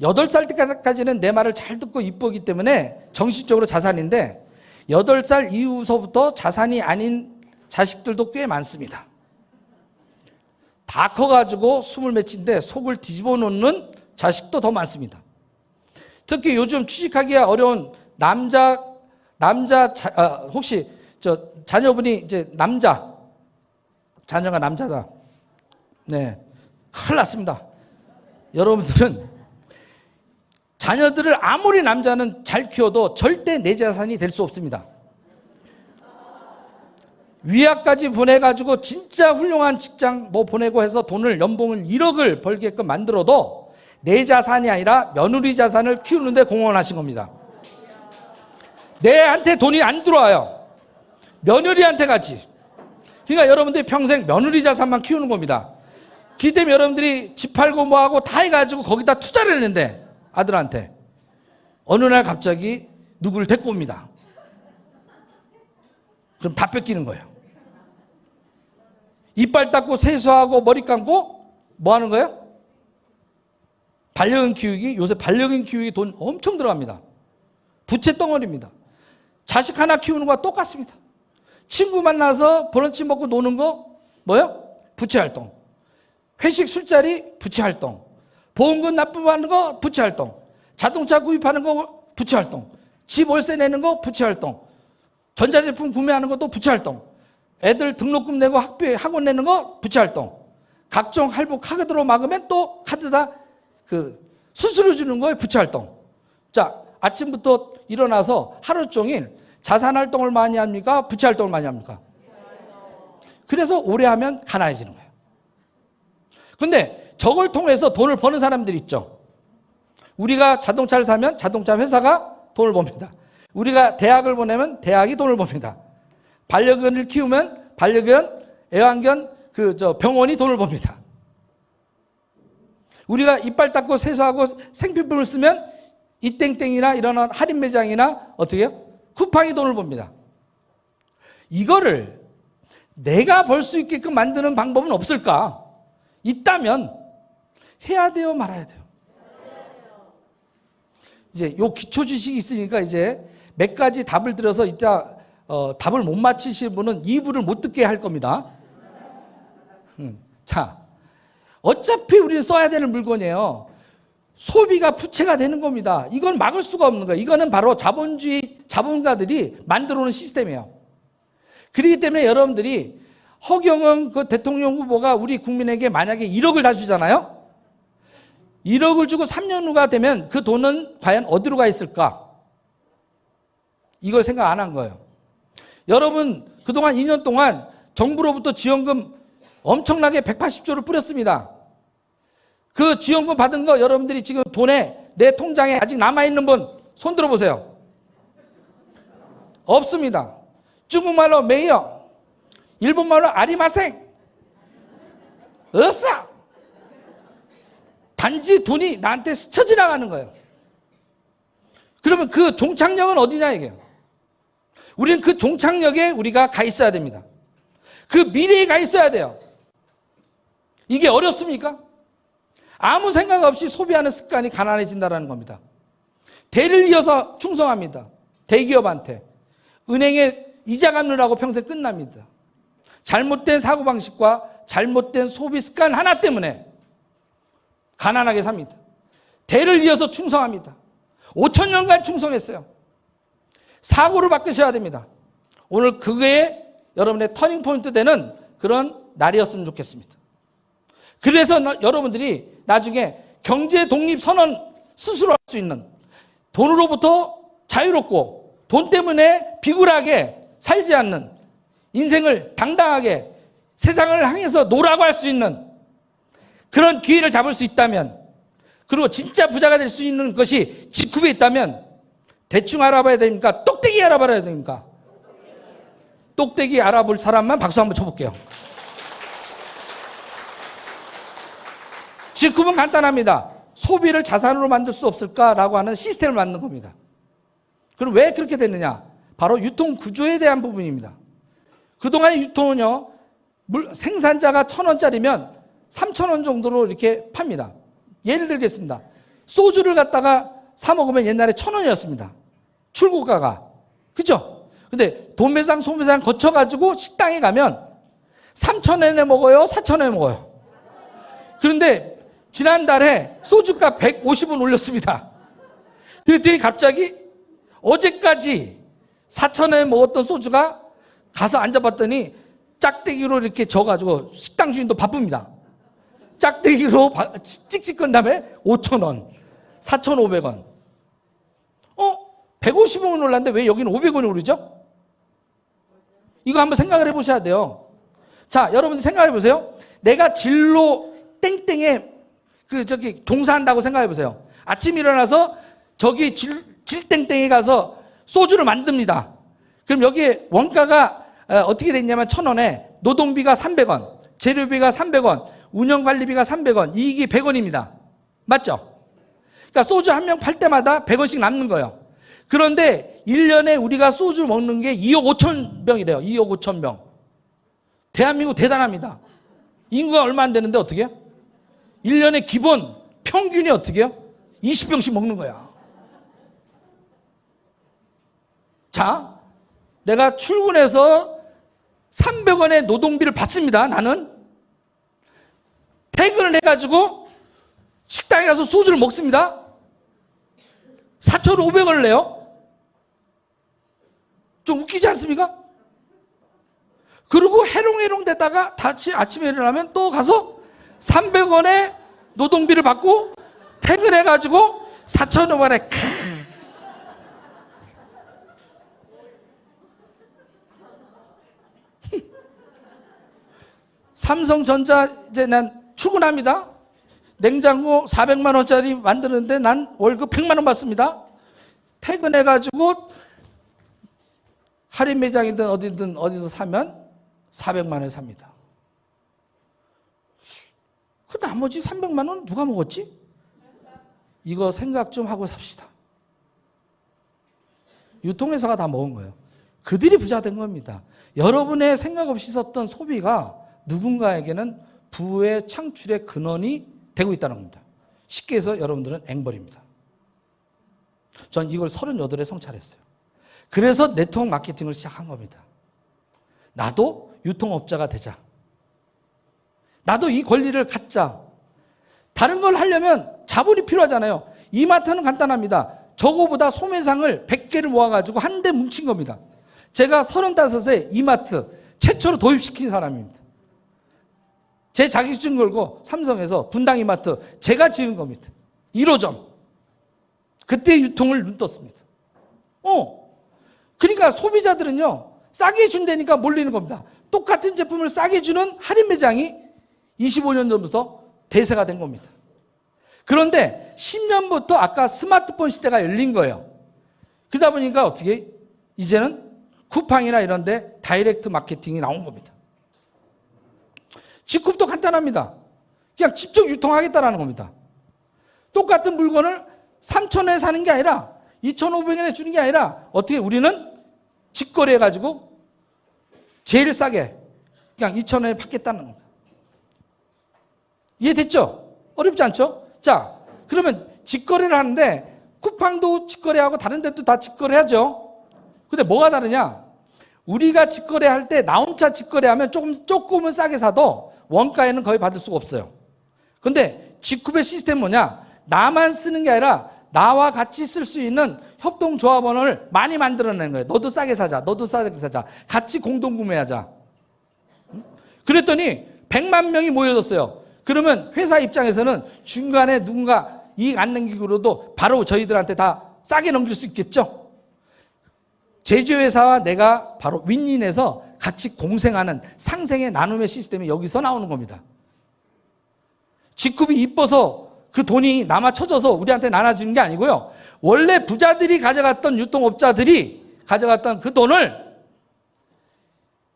8살 때까지는 내 말을 잘 듣고 이쁘기 때문에 정신적으로 자산인데 8살 이후서부터 자산이 아닌 자식들도 꽤 많습니다. 다 커가지고 20몇인데 속을 뒤집어 놓는 자식도 더 많습니다. 특히 요즘 취직하기가 어려운 혹시 자녀분이 이제 자녀가 남자다. 네, 큰일 났습니다. 여러분들은 자녀들을 아무리 남자는 잘 키워도 절대 내 자산이 될 수 없습니다. 위학까지 보내가지고 진짜 훌륭한 직장 뭐 보내고 해서 돈을 연봉을 1억을 벌게끔 만들어도 내 자산이 아니라 며느리 자산을 키우는데 공헌하신 겁니다. 내한테 돈이 안 들어와요. 며느리한테 가지. 그러니까 여러분들이 평생 며느리 자산만 키우는 겁니다. 그렇기 때문에 여러분들이 집 팔고 뭐하고 다 해가지고 거기다 투자를 했는데 아들한테 어느 날 갑자기 누구를 데리고 옵니다. 그럼 다 뺏기는 거예요. 이빨 닦고 세수하고 머리 감고 뭐 하는 거예요? 반려견 키우기. 요새 반려견 키우기 돈 엄청 들어갑니다. 부채 덩어리입니다. 자식 하나 키우는 거와 똑같습니다. 친구 만나서 브런치 먹고 노는 거 뭐요? 부채 활동. 회식 술자리 부채 활동. 보험금 납부하는 거 부채 활동. 자동차 구입하는 거 부채 활동. 집 월세 내는 거 부채 활동. 전자제품 구매하는 것도 부채 활동. 애들 등록금 내고 학비에 학원 내는 거 부채 활동. 각종 할부 카드로 막으면 또 카드다 수수료 주는 거에 부채 활동. 자, 아침부터 일어나서 하루 종일 자산 활동을 많이 합니까? 부채 활동을 많이 합니까? 그래서 오래 하면 가난해지는 거예요. 근데 저걸 통해서 돈을 버는 사람들이 있죠. 우리가 자동차를 사면 자동차 회사가 돈을 법니다. 우리가 대학을 보내면 대학이 돈을 법니다. 반려견을 키우면 반려견, 애완견, 병원이 돈을 법니다. 우리가 이빨 닦고 세수하고 생필품을 쓰면 이땡땡이나 이런 할인 매장이나 어떻게 해요? 쿠팡이 돈을 법니다. 이거를 내가 벌 수 있게끔 만드는 방법은 없을까? 있다면 해야 돼요, 말아야 돼요? 이제 요 기초 지식이 있으니까 이제 몇 가지 답을 들어서 이따 답을 못 맞히실 분은 2부를 못 듣게 할 겁니다. 자, 어차피 우리는 써야 되는 물건이에요. 소비가 부채가 되는 겁니다. 이건 막을 수가 없는 거예요. 이거는 바로 자본주의 자본가들이 만들어 놓은 시스템이에요. 그렇기 때문에 여러분들이 허경영 대통령 후보가 우리 국민에게 만약에 1억을 다 주잖아요. 1억을 주고 3년 후가 되면 그 돈은 과연 어디로 가 있을까? 이걸 생각 안 한 거예요. 여러분, 그동안 2년 동안 정부로부터 지원금 엄청나게 180조를 뿌렸습니다. 그 지원금 받은 거 여러분들이 지금 돈에 내 통장에 아직 남아있는 분 손 들어보세요. 없습니다. 중국말로 메이어, 일본말로 아리마생. 없어. 단지 돈이 나한테 스쳐 지나가는 거예요. 그러면 그 종착역은 어디냐 이게요. 우리는 그 종착역에 우리가 가 있어야 됩니다. 그 미래에 가 있어야 돼요. 이게 어렵습니까? 아무 생각 없이 소비하는 습관이 가난해진다는 겁니다. 대를 이어서 충성합니다. 대기업한테. 은행에 이자 갚느라고 평생 끝납니다. 잘못된 사고방식과 잘못된 소비 습관 하나 때문에 가난하게 삽니다. 대를 이어서 충성합니다. 5,000년간 충성했어요. 사고를 바꾸셔야 됩니다. 오늘 그게 여러분의 터닝포인트 되는 그런 날이었으면 좋겠습니다. 그래서 여러분들이 나중에 경제 독립 선언 스스로 할 수 있는 돈으로부터 자유롭고 돈 때문에 비굴하게 살지 않는 인생을 당당하게 세상을 향해서 노라고 할 수 있는 그런 기회를 잡을 수 있다면, 그리고 진짜 부자가 될 수 있는 것이 직후에 있다면 대충 알아봐야 됩니까? 똑대기 알아봐야 됩니까? 똑대기 알아볼 사람만 박수 한번 쳐볼게요. 직후는 간단합니다. 소비를 자산으로 만들 수 없을까라고 하는 시스템을 만든 겁니다. 그럼 왜 그렇게 됐느냐? 바로 유통 구조에 대한 부분입니다. 그동안의 유통은요, 생산자가 1,000원짜리면 3,000원 정도로 이렇게 팝니다. 예를 들겠습니다. 소주를 갖다가 사 먹으면 옛날에 1,000원이었습니다. 출고가가. 그죠? 근데 도매상, 소매상 거쳐가지고 식당에 가면 3,000원에 먹어요? 4,000원에 먹어요? 그런데 지난달에 소주가 150원 올렸습니다. 그랬더니 갑자기 어제까지 4,000원에 먹었던 소주가 가서 앉아봤더니 짝대기로 이렇게 져가지고 식당 주인도 바쁩니다. 짝대기로 찍찍 건 다음에 5,000원, 4,500원. 150원은 올랐는데 왜 여기는 500원이 오르죠? 이거 한번 생각을 해보셔야 돼요. 자, 여러분들 생각해 보세요. 내가 진로 땡땡에 종사한다고 생각해 보세요. 아침 일어나서 저기 질땡땡에 가서 소주를 만듭니다. 그럼 여기에 원가가 어떻게 됐냐면 1,000원에 노동비가 300원, 재료비가 300원, 운영관리비가 300원, 이익이 100원입니다. 맞죠? 그러니까 소주 한 명 팔 때마다 100원씩 남는 거예요. 그런데 1년에 우리가 소주 먹는 게 2억 5천 병이래요. 2억 5천 병. 대한민국 대단합니다. 인구가 얼마 안 되는데 어떻게 해요? 1년에 기본 평균이 어떻게 해요? 20병씩 먹는 거야. 자, 내가 출근해서 300원의 노동비를 받습니다. 나는 퇴근을 해가지고 식당에 가서 소주를 먹습니다. 4,500원을 내요. 좀 웃기지 않습니까? 그리고 해롱해롱 되다가 다시 아침에 일어나면 또 가서 300원의 노동비를 받고 퇴근해가지고 4,500원에 삼성전자 이제 난 출근합니다. 냉장고 400만 원짜리 만드는데 난 월급 100만 원 받습니다. 퇴근해가지고 할인 매장이든 어디든 어디서 사면 400만 원에 삽니다. 그 나머지 300만 원 누가 먹었지? 이거 생각 좀 하고 삽시다. 유통회사가 다 먹은 거예요. 그들이 부자 된 겁니다. 여러분의 생각 없이 썼던 소비가 누군가에게는 부의 창출의 근원이 되고 있다는 겁니다. 쉽게 해서 여러분들은 앵벌입니다. 전 이걸 38에 성찰했어요. 그래서 네트워크 마케팅을 시작한 겁니다. 나도 유통업자가 되자. 나도 이 권리를 갖자. 다른 걸 하려면 자본이 필요하잖아요. 이마트는 간단합니다. 저거보다 소매상을 100개를 모아가지고 한 대 뭉친 겁니다. 제가 35세 이마트 최초로 도입시킨 사람입니다. 제 자격증 걸고 삼성에서 분당 이마트 제가 지은 겁니다. 1호점. 그때 유통을 눈 떴습니다. 그러니까 소비자들은요, 싸게 준다니까 몰리는 겁니다. 똑같은 제품을 싸게 주는 할인 매장이 25년 전부터 대세가 된 겁니다. 그런데 10년부터 아까 스마트폰 시대가 열린 거예요. 그러다 보니까 어떻게 이제는 쿠팡이나 이런 데 다이렉트 마케팅이 나온 겁니다. 직급도 간단합니다. 그냥 직접 유통하겠다라는 겁니다. 똑같은 물건을 3,000원에 사는 게 아니라 2,500원에 주는 게 아니라 어떻게 우리는 직거래해가지고 제일 싸게 그냥 2,000원에 받겠다는 겁니다. 이해됐죠? 어렵지 않죠? 자, 그러면 직거래를 하는데 쿠팡도 직거래하고 다른 데도 다 직거래하죠. 근데 뭐가 다르냐? 우리가 직거래할 때 나 혼자 직거래하면 조금은 싸게 사도 원가에는 거의 받을 수가 없어요. 근데 직구배 시스템은 뭐냐? 나만 쓰는 게 아니라 나와 같이 쓸 수 있는 협동조합원을 많이 만들어내는 거예요. 너도 싸게 사자. 너도 싸게 사자. 같이 공동구매하자. 그랬더니 100만 명이 모여졌어요. 그러면 회사 입장에서는 중간에 누군가 이익 안 남기고로도 바로 저희들한테 다 싸게 넘길 수 있겠죠. 제조회사와 내가 바로 윈윈해서 같이 공생하는 상생의 나눔의 시스템이 여기서 나오는 겁니다. 직급이 이뻐서 그 돈이 남아 쳐져서 우리한테 나눠주는 게 아니고요. 원래 부자들이 가져갔던 유통업자들이 가져갔던 그 돈을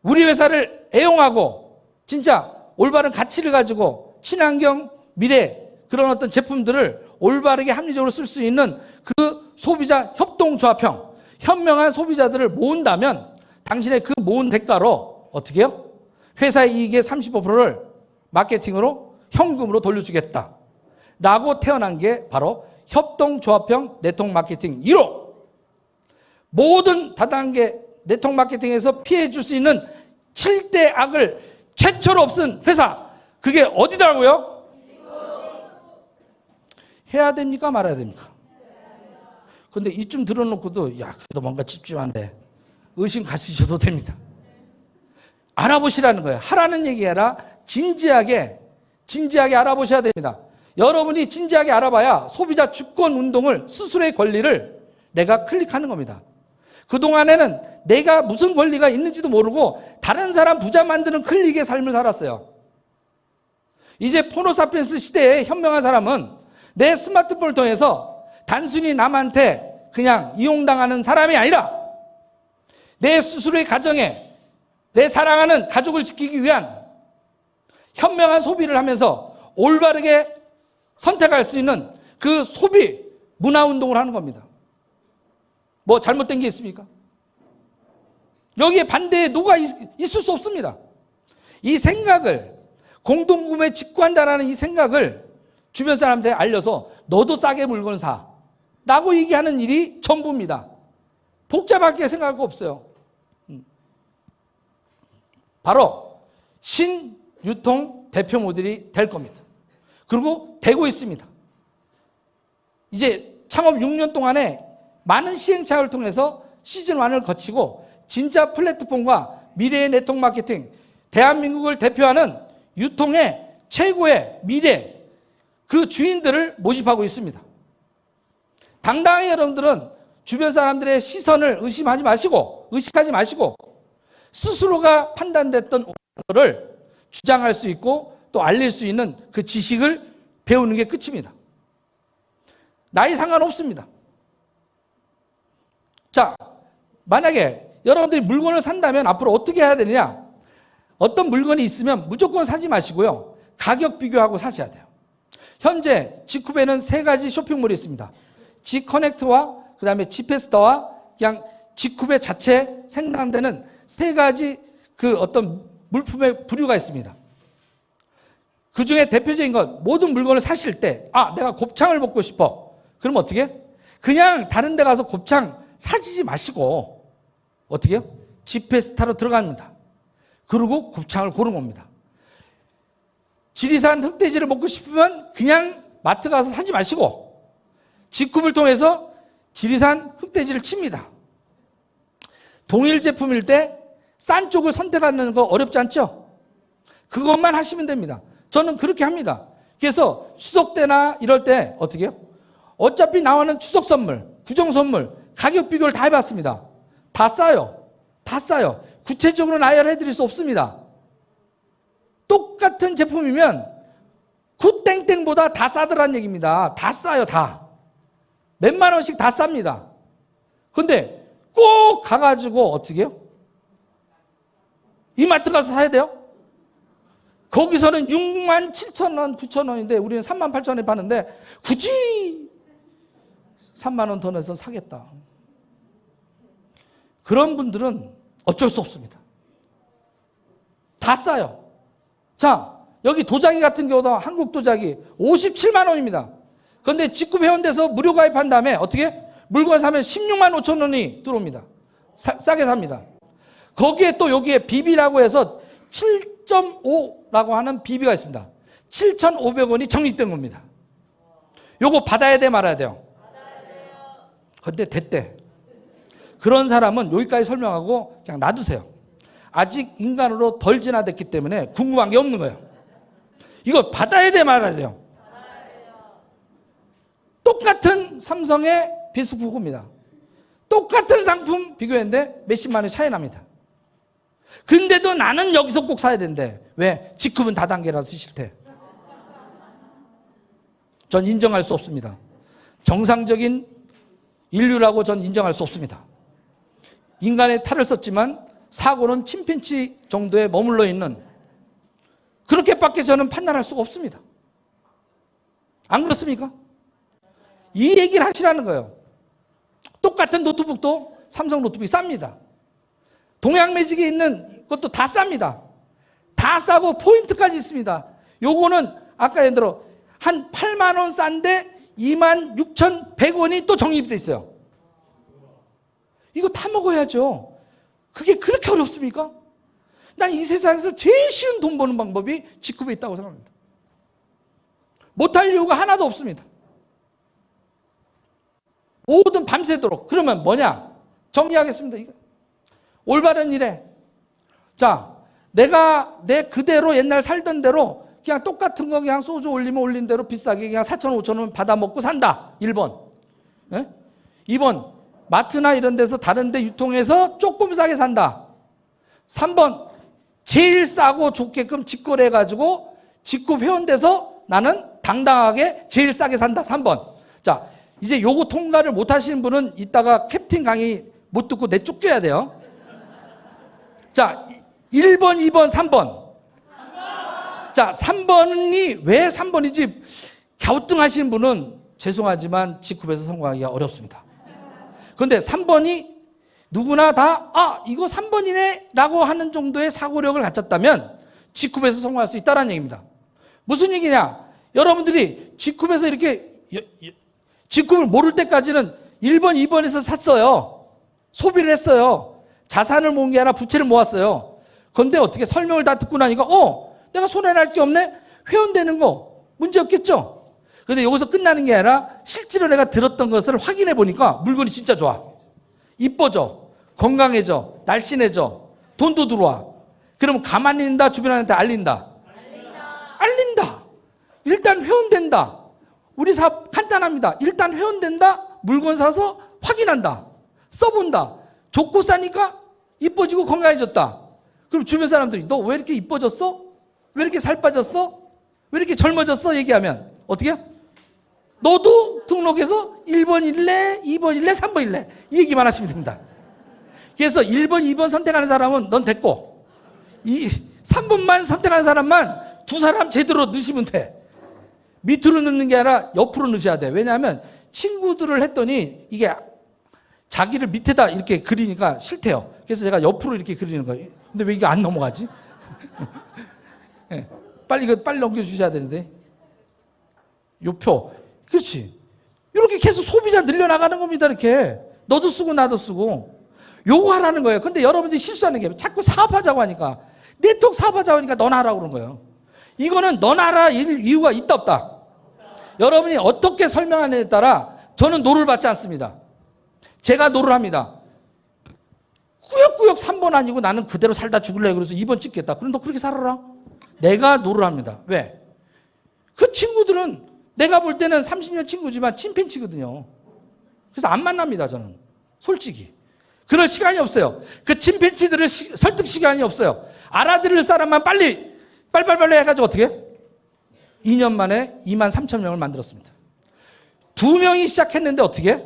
우리 회사를 애용하고 진짜 올바른 가치를 가지고 친환경, 미래 그런 어떤 제품들을 올바르게 합리적으로 쓸 수 있는 그 소비자 협동조합형 현명한 소비자들을 모은다면 당신의 그 모은 대가로 어떻게 해요? 회사의 이익의 35%를 마케팅으로 현금으로 돌려주겠다 라고 태어난 게 바로 협동조합형 네트워크 마케팅 1호. 모든 다단계 네트워크 마케팅에서 피해 줄 수 있는 7대 악을 최초로 없앤 회사, 그게 어디더라고요? 해야 됩니까 말아야 됩니까? 근데 이쯤 들어놓고도 야 그래도 뭔가 찝찝한데 의심 가지셔도 됩니다. 알아보시라는 거예요. 하라는 얘기 아니라 진지하게 진지하게 알아보셔야 됩니다. 여러분이 진지하게 알아봐야 소비자 주권 운동을, 스스로의 권리를 내가 클릭하는 겁니다. 그동안에는 내가 무슨 권리가 있는지도 모르고 다른 사람 부자 만드는 클릭의 삶을 살았어요. 이제 포노사피엔스 시대에 현명한 사람은 내 스마트폰을 통해서 단순히 남한테 그냥 이용당하는 사람이 아니라 내 스스로의 가정에 내 사랑하는 가족을 지키기 위한 현명한 소비를 하면서 올바르게 선택할 수 있는 그 소비 문화운동을 하는 겁니다. 뭐 잘못된 게 있습니까? 여기에 반대에 누가 있을 수 없습니다. 이 생각을, 공동구매 직구한다라는 이 생각을 주변 사람들에 알려서 너도 싸게 물건 사 라고 얘기하는 일이 전부입니다. 복잡하게 생각할 거 없어요. 바로 신유통 대표 모델이 될 겁니다. 그리고 되고 있습니다. 이제 창업 6년 동안에 많은 시행착오를 통해서 시즌 1을 거치고 진짜 플랫폼과 미래의 네트워크 마케팅, 대한민국을 대표하는 유통의 최고의 미래, 그 주인들을 모집하고 있습니다. 당당히 여러분들은 주변 사람들의 시선을 의식하지 마시고 스스로가 판단됐던 것을 주장할 수 있고 또 알릴 수 있는 그 지식을 배우는 게 끝입니다. 나이 상관없습니다. 자, 만약에 여러분들이 물건을 산다면 앞으로 어떻게 해야 되느냐? 어떤 물건이 있으면 무조건 사지 마시고요. 가격 비교하고 사셔야 돼요. 현재 지쿠베는 3가지 쇼핑몰이 있습니다. 지커넥트와 그 다음에 지페스터와 그냥 지쿠베 자체 생산되는 3가지 그 어떤 물품의 부류가 있습니다. 그 중에 대표적인 건 모든 물건을 사실 때, 내가 곱창을 먹고 싶어. 그럼 어떻게 해? 그냥 다른 데 가서 곱창 사지 마시고 어떻게 해요? 지페스타로 들어갑니다. 그리고 곱창을 고른 겁니다. 지리산 흑돼지를 먹고 싶으면 그냥 마트 가서 사지 마시고 지쿰을 통해서 지리산 흑돼지를 칩니다. 동일 제품일 때 싼 쪽을 선택하는 거 어렵지 않죠? 그것만 하시면 됩니다. 저는 그렇게 합니다. 그래서 추석 때나 이럴 때 어떻게 해요? 어차피 나오는 추석 선물, 구정 선물, 가격 비교를 다 해봤습니다. 다 싸요. 다 싸요. 구체적으로 나열해 드릴 수 없습니다. 똑같은 제품이면 굿땡땡보다 다 싸더란 얘기입니다. 다 싸요, 다. 몇만 원씩 다 쌉니다. 근데 꼭 가가지고 어떻게 해요? 이마트 가서 사야 돼요? 거기서는 6만 7천 원, 9천 원인데 우리는 3만 8천 원에 파는데 굳이 3만 원 더 내서 사겠다. 그런 분들은 어쩔 수 없습니다. 다 싸요. 자, 여기 도자기 같은 경우도 한국 도자기 57만 원입니다. 그런데 직구 회원돼서 무료 가입한 다음에 어떻게? 물건 사면 16만 5천 원이 들어옵니다. 싸게 삽니다. 거기에 또 여기에 비비라고 해서 7.5라고 하는 비비가 있습니다. 7,500원이 적립된 겁니다. 요거 받아야 돼 말아야 돼요? 근데 됐대. 그런 사람은 여기까지 설명하고 그냥 놔두세요. 아직 인간으로 덜 진화됐기 때문에 궁금한 게 없는 거예요. 이거 받아야 돼 말아야 돼요? 똑같은 삼성의 비스포크입니다. 똑같은 상품 비교했는데 몇십만 원이 차이 납니다. 근데도 나는 여기서 꼭 사야 된대. 왜? 직급은 다단계라서 싫대. 전 인정할 수 없습니다. 정상적인 인류라고 전 인정할 수 없습니다. 인간의 탈을 썼지만 사고는 침팬지 정도에 머물러 있는, 그렇게밖에 저는 판단할 수가 없습니다. 안 그렇습니까? 이 얘기를 하시라는 거예요. 똑같은 노트북도 삼성 노트북이 쌉니다. 동양 매직에 있는 것도 다 쌉니다. 다 싸고 포인트까지 있습니다. 요거는 아까 예를 들어 한 8만 원 싼데 26,100원이 또 적립돼 있어요. 이거 타 먹어야죠. 그게 그렇게 어렵습니까? 난 이 세상에서 제일 쉬운 돈 버는 방법이 직급에 있다고 생각합니다. 못할 이유가 하나도 없습니다. 모든 밤새도록. 그러면 뭐냐? 정리하겠습니다. 이거. 올바른 일에. 자, 내가 내 그대로 옛날 살던 대로 그냥 똑같은 거 그냥 소주 올리면 올린 대로 비싸게 그냥 4천 5천 원 받아 먹고 산다. 1번. 예? 2번. 마트나 이런 데서 다른 데 유통해서 조금 싸게 산다. 3번. 제일 싸고 좋게끔 직거래 해가지고 직구 회원돼서 나는 당당하게 제일 싸게 산다. 3번. 자, 이제 요거 통과를 못 하시는 분은 이따가 캡틴 강의 못 듣고 내쫓겨야 돼요. 자, 1번, 2번, 3번. 자, 3번이 왜 3번이지 갸우뚱하시는 분은 죄송하지만 직급에서 성공하기가 어렵습니다. 그런데 3번이 누구나 다 이거 3번이네 라고 하는 정도의 사고력을 갖췄다면 직급에서 성공할 수 있다는 얘기입니다. 무슨 얘기냐? 여러분들이 직급에서 이렇게 직급을 모를 때까지는 1번, 2번에서 샀어요. 소비를 했어요. 자산을 모은 게 아니라 부채를 모았어요. 그런데 어떻게 설명을 다 듣고 나니까 내가 손해날 게 없네? 회원되는 거 문제 없겠죠? 그런데 여기서 끝나는 게 아니라 실제로 내가 들었던 것을 확인해 보니까 물건이 진짜 좋아. 이뻐져. 건강해져. 날씬해져. 돈도 들어와. 그러면 가만히 있는다? 주변한테 알린다? 알린다. 일단 회원된다. 우리 사업 간단합니다. 일단 회원된다. 물건 사서 확인한다. 써본다. 좋고 싸니까 이뻐지고 건강해졌다. 그럼 주변 사람들이 너 왜 이렇게 이뻐졌어? 왜 이렇게 살 빠졌어? 왜 이렇게 젊어졌어? 얘기하면 어떻게 해요? 너도 등록해서 1번 일래, 2번 일래, 3번 일래 이 얘기만 하시면 됩니다. 그래서 1번, 2번 선택하는 사람은 넌 됐고 3번만 선택하는 사람만 두 사람 제대로 넣으시면 돼. 밑으로 넣는 게 아니라 옆으로 넣으셔야 돼. 왜냐하면 친구들을 했더니 이게 자기를 밑에다 이렇게 그리니까 싫대요. 그래서 제가 옆으로 이렇게 그리는 거예요. 근데 왜 이게 안 넘어가지? 네. 빨리 넘겨주셔야 되는데. 요 표. 그렇지. 이렇게 계속 소비자 늘려나가는 겁니다. 이렇게. 너도 쓰고 나도 쓰고. 요거 하라는 거예요. 근데 여러분들이 실수하는 게 자꾸 사업하자고 하니까 네트워크 사업하자고 하니까 너나 하라고 그런 거예요. 이거는 너나 하라 이유가 있다 없다. 여러분이 어떻게 설명하느냐에 따라 저는 노를 받지 않습니다. 제가 노를 합니다. 꾸역꾸역 3번 아니고 나는 그대로 살다 죽을래. 그래서 2번 찍겠다. 그럼 너 그렇게 살아라. 내가 노를 합니다. 왜? 그 친구들은 내가 볼 때는 30년 친구지만 침팬치거든요. 그래서 안 만납니다. 저는. 솔직히. 그럴 시간이 없어요. 그 침팬치들을 설득 시간이 없어요. 알아들을 사람만 빨리 해가지고 어떻게 해? 2년 만에 2만 3천 명을 만들었습니다. 2명이 시작했는데 어떻게 해?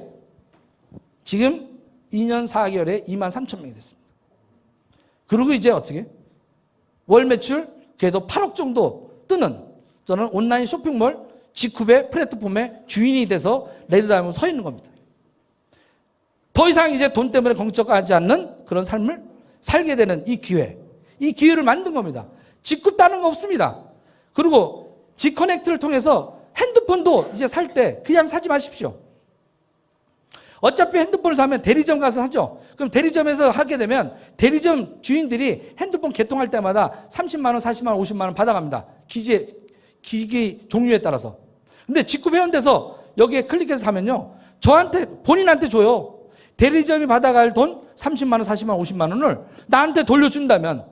지금 2년 4개월에 2만 3천 명이 됐습니다. 그리고 이제 어떻게 해? 월 매출 그래도 8억 정도 뜨는 저는 온라인 쇼핑몰 직후배 플랫폼의 주인이 돼서 레드다이아몬드 서 있는 겁니다. 더 이상 이제 돈 때문에 걱정하지 않는 그런 삶을 살게 되는 이 기회를 만든 겁니다. 직구 따는 거 없습니다. 그리고 직커넥트를 통해서 핸드폰도 이제 살 때 그냥 사지 마십시오. 어차피 핸드폰을 사면 대리점 가서 사죠. 그럼 대리점에서 하게 되면 대리점 주인들이 핸드폰 개통할 때마다 30만 원, 40만 원, 50만 원 받아갑니다. 기기 종류에 따라서. 근데 직구 회원돼서 여기에 클릭해서 사면요. 본인한테 줘요. 대리점이 받아갈 돈 30만 원, 40만 원, 50만 원을 나한테 돌려준다면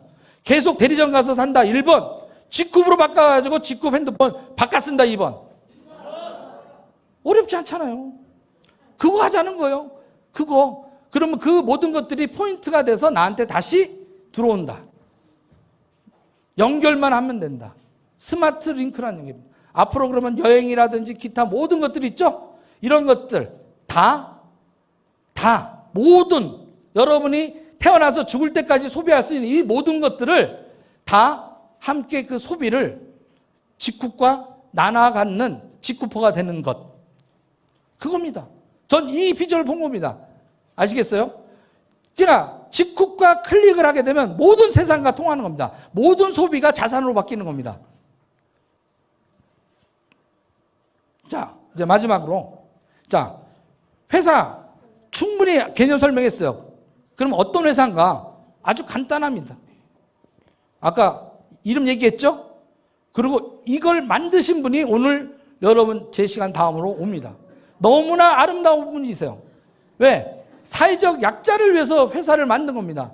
계속 대리점 가서 산다. 1번. 직급으로 바꿔가지고 직급 핸드폰 바꿔 쓴다. 2번. 어렵지 않잖아요. 그거 하자는 거예요. 그거. 그러면 그 모든 것들이 포인트가 돼서 나한테 다시 들어온다. 연결만 하면 된다. 스마트 링크라는 얘기입니다. 앞으로 그러면 여행이라든지 기타 모든 것들이 있죠? 이런 것들 다 모든 여러분이 태어나서 죽을 때까지 소비할 수 있는 이 모든 것들을 다 함께 그 소비를 직kup과 나눠 갖는 직구퍼가 되는 것. 그겁니다. 전 이 비전을 본 겁니다. 아시겠어요? 그러니까 직kup과 클릭을 하게 되면 모든 세상과 통하는 겁니다. 모든 소비가 자산으로 바뀌는 겁니다. 자, 이제 마지막으로. 자, 회사 충분히 개념 설명했어요. 그럼 어떤 회사인가? 아주 간단합니다. 아까 이름 얘기했죠? 그리고 이걸 만드신 분이 오늘 여러분 제 시간 다음으로 옵니다. 너무나 아름다운 분이세요. 왜? 사회적 약자를 위해서 회사를 만든 겁니다.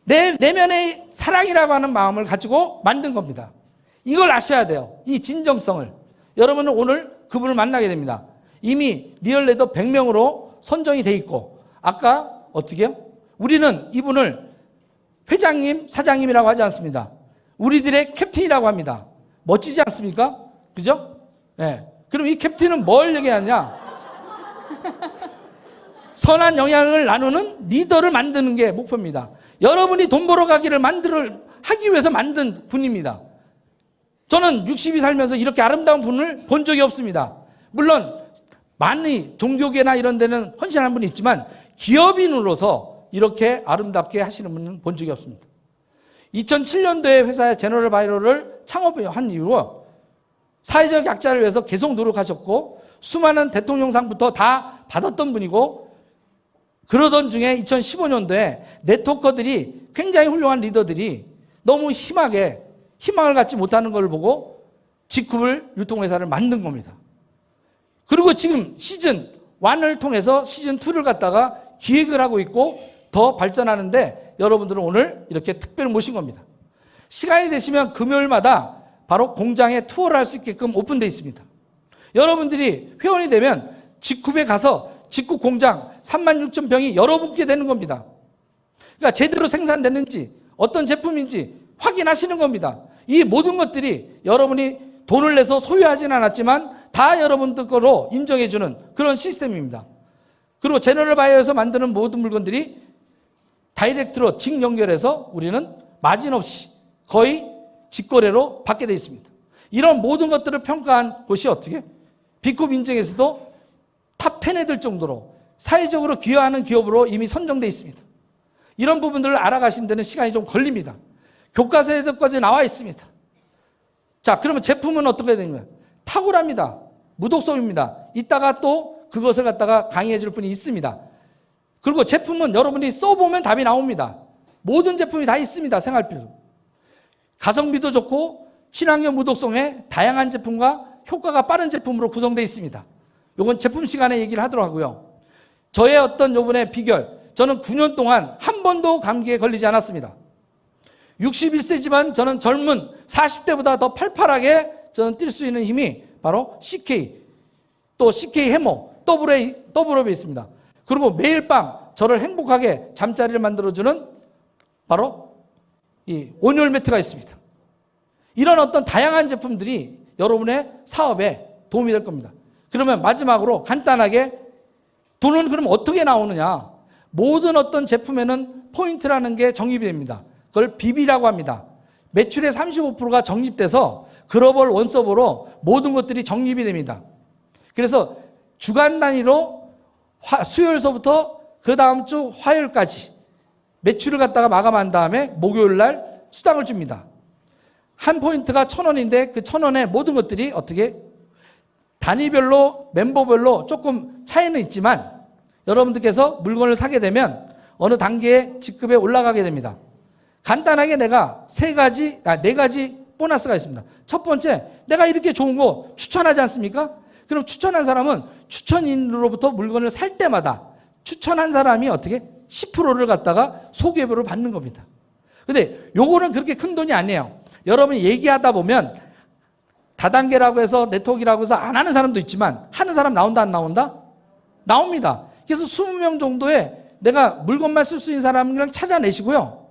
내 내면의 사랑이라고 하는 마음을 가지고 만든 겁니다. 이걸 아셔야 돼요. 이 진정성을. 여러분은 오늘 그분을 만나게 됩니다. 이미 리얼레더 100명으로 선정이 돼 있고, 아까 어떻게 해요? 우리는 이분을 회장님, 사장님이라고 하지 않습니다. 우리들의 캡틴이라고 합니다. 멋지지 않습니까? 그죠? 네. 그럼 이 캡틴은 뭘 얘기하냐? 선한 영향을 나누는 리더를 만드는 게 목표입니다. 여러분이 돈 벌어가기를 하기 위해서 만든 분입니다. 저는 60이 살면서 이렇게 아름다운 분을 본 적이 없습니다. 물론 많이 종교계나 이런 데는 헌신하는 분이 있지만 기업인으로서 이렇게 아름답게 하시는 분은 본 적이 없습니다. 2007년도에 회사의 제너럴 바이로를 창업한 이후로 사회적 약자를 위해서 계속 노력하셨고 수많은 대통령상부터 다 받았던 분이고, 그러던 중에 2015년도에 네트워커들이, 굉장히 훌륭한 리더들이 너무 희망을 갖지 못하는 걸 보고 직급을 유통회사를 만든 겁니다. 그리고 지금 시즌 1을 통해서 시즌 2를 갖다가 기획을 하고 있고 더 발전하는데, 여러분들은 오늘 이렇게 특별히 모신 겁니다. 시간이 되시면 금요일마다 바로 공장에 투어를 할 수 있게끔 오픈되어 있습니다. 여러분들이 회원이 되면 직급에 가서 직급 공장 36,000평이 여러분께 되는 겁니다. 그러니까 제대로 생산됐는지 어떤 제품인지 확인하시는 겁니다. 이 모든 것들이 여러분이 돈을 내서 소유하지는 않았지만 다 여러분들 거로 인정해주는 그런 시스템입니다. 그리고 제너럴 바이오에서 만드는 모든 물건들이 다이렉트로 직 연결해서 우리는 마진 없이 거의 직거래로 받게 되어 있습니다. 이런 모든 것들을 평가한 곳이 어떻게? B급 인증에서도 탑 10에 들 정도로 사회적으로 기여하는 기업으로 이미 선정되어 있습니다. 이런 부분들을 알아가시는 데는 시간이 좀 걸립니다. 교과서에도까지 나와 있습니다. 자, 그러면 제품은 어떻게 되냐면 탁월합니다. 무독성입니다. 이따가 또 그것을 갖다가 강의해 줄 분이 있습니다. 그리고 제품은 여러분이 써보면 답이 나옵니다. 모든 제품이 다 있습니다. 생활비로. 가성비도 좋고 친환경 무독성의 다양한 제품과 효과가 빠른 제품으로 구성되어 있습니다. 이건 제품 시간에 얘기를 하도록 하고요. 저의 어떤 요번에 비결, 저는 9년 동안 한 번도 감기에 걸리지 않았습니다. 61세지만 저는 젊은 40대보다 더 팔팔하게 저는 뛸 수 있는 힘이 바로 CK, 또 CK 해머, 더블업에 있습니다. 그리고 매일 밤 저를 행복하게 잠자리를 만들어주는 바로 이 온열 매트가 있습니다. 이런 어떤 다양한 제품들이 여러분의 사업에 도움이 될 겁니다. 그러면 마지막으로 간단하게 돈은 그럼 어떻게 나오느냐? 모든 어떤 제품에는 포인트라는 게 적립이 됩니다. 그걸 BB라고 합니다. 매출의 35%가 적립돼서 글로벌 원서버로 모든 것들이 적립이 됩니다. 그래서 주간 단위로 수요일서부터 그 다음 주 화요일까지 매출을 갖다가 마감한 다음에 목요일 날 수당을 줍니다. 한 포인트가 1,000원인데 그 1,000원의 모든 것들이 어떻게 단위별로 멤버별로 조금 차이는 있지만 여러분들께서 물건을 사게 되면 어느 단계의 직급에 올라가게 됩니다. 간단하게 내가 네 가지 보너스가 있습니다. 첫 번째, 내가 이렇게 좋은 거 추천하지 않습니까? 그럼 추천한 사람은 추천인으로부터 물건을 살 때마다 추천한 사람이 어떻게 10%를 갖다가 소개비로 받는 겁니다. 근데 요거는 그렇게 큰 돈이 아니에요. 여러분이 얘기하다 보면 다단계라고 해서 네트워크라고 해서 안 하는 사람도 있지만 하는 사람 나온다 안 나온다? 나옵니다. 그래서 20명 정도의 내가 물건만 쓸 수 있는 사람이랑 찾아내시고요.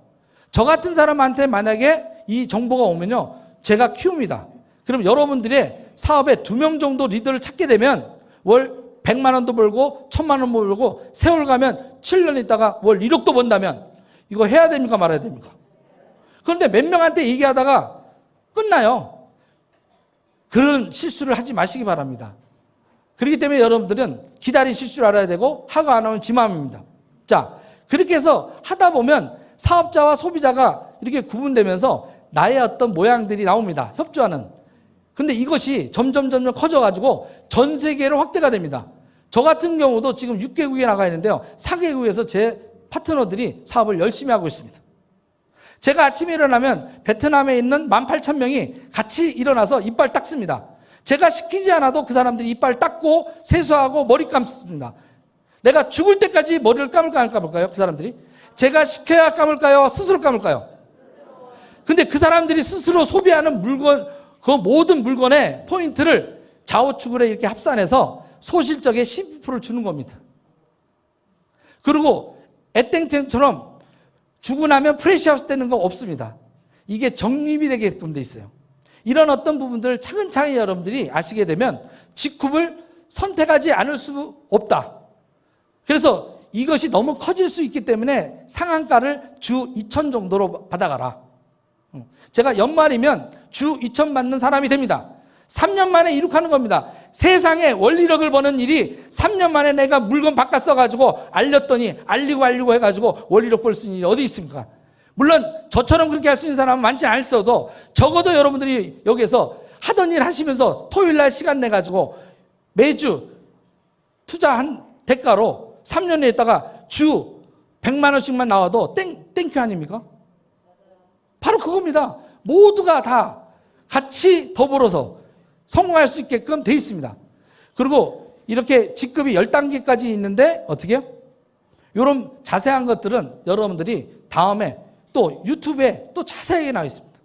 저 같은 사람한테 만약에 이 정보가 오면요, 제가 키웁니다. 그럼 여러분들의 사업에 2명 정도 리더를 찾게 되면 월 100만 원도 벌고 1,000만 원 벌고 세월 가면 7년 있다가 월 1억도 번다면 이거 해야 됩니까 말아야 됩니까? 그런데 몇 명한테 얘기하다가 끝나요. 그런 실수를 하지 마시기 바랍니다. 그렇기 때문에 여러분들은 기다릴 실수를 알아야 되고 하고 안 하면 지 마음입니다. 자, 그렇게 해서 하다 보면 사업자와 소비자가 이렇게 구분되면서 나의 어떤 모양들이 나옵니다. 협조하는. 근데 이것이 점점 커져가지고 전 세계로 확대가 됩니다. 저 같은 경우도 지금 6개국에 나가 있는데요. 4개국에서 제 파트너들이 사업을 열심히 하고 있습니다. 제가 아침에 일어나면 베트남에 있는 18,000명이 같이 일어나서 이빨 닦습니다. 제가 시키지 않아도 그 사람들이 이빨 닦고 세수하고 머리 감습니다. 내가 죽을 때까지 머리를 감을까 안 감을까요? 그 사람들이? 제가 시켜야 감을까요? 스스로 감을까요? 근데 그 사람들이 스스로 소비하는 물건, 그 모든 물건의 포인트를 좌우측으로 이렇게 합산해서 소실적의 12%를 주는 겁니다. 그리고 에땡땡처럼 주고 나면 프레시아웃 되는 거 없습니다. 이게 적립이 되게끔 돼 있어요. 이런 어떤 부분들을 차근차근 여러분들이 아시게 되면 직급을 선택하지 않을 수 없다. 그래서 이것이 너무 커질 수 있기 때문에 상한가를 주 2천 정도로 받아가라. 제가 연말이면 주 2천 받는 사람이 됩니다. 3년 만에 이룩하는 겁니다. 세상에 원리력을 버는 일이 3년 만에 내가 물건 바꿔 써가지고 알렸더니 알리고 해가지고 원리력 벌 수 있는 일이 어디 있습니까? 물론 저처럼 그렇게 할 수 있는 사람은 많지 않았어도 적어도 여러분들이 여기서 하던 일 하시면서 토요일 날 시간 내가지고 매주 투자한 대가로 3년에 있다가 주 100만 원씩만 나와도 땡큐 아닙니까? 바로 그겁니다. 모두가 다 같이 더불어서 성공할 수 있게끔 돼 있습니다. 그리고 이렇게 직급이 10단계까지 있는데 어떻게 해요? 이런 자세한 것들은 여러분들이 다음에 또 유튜브에 또 자세하게 나와 있습니다.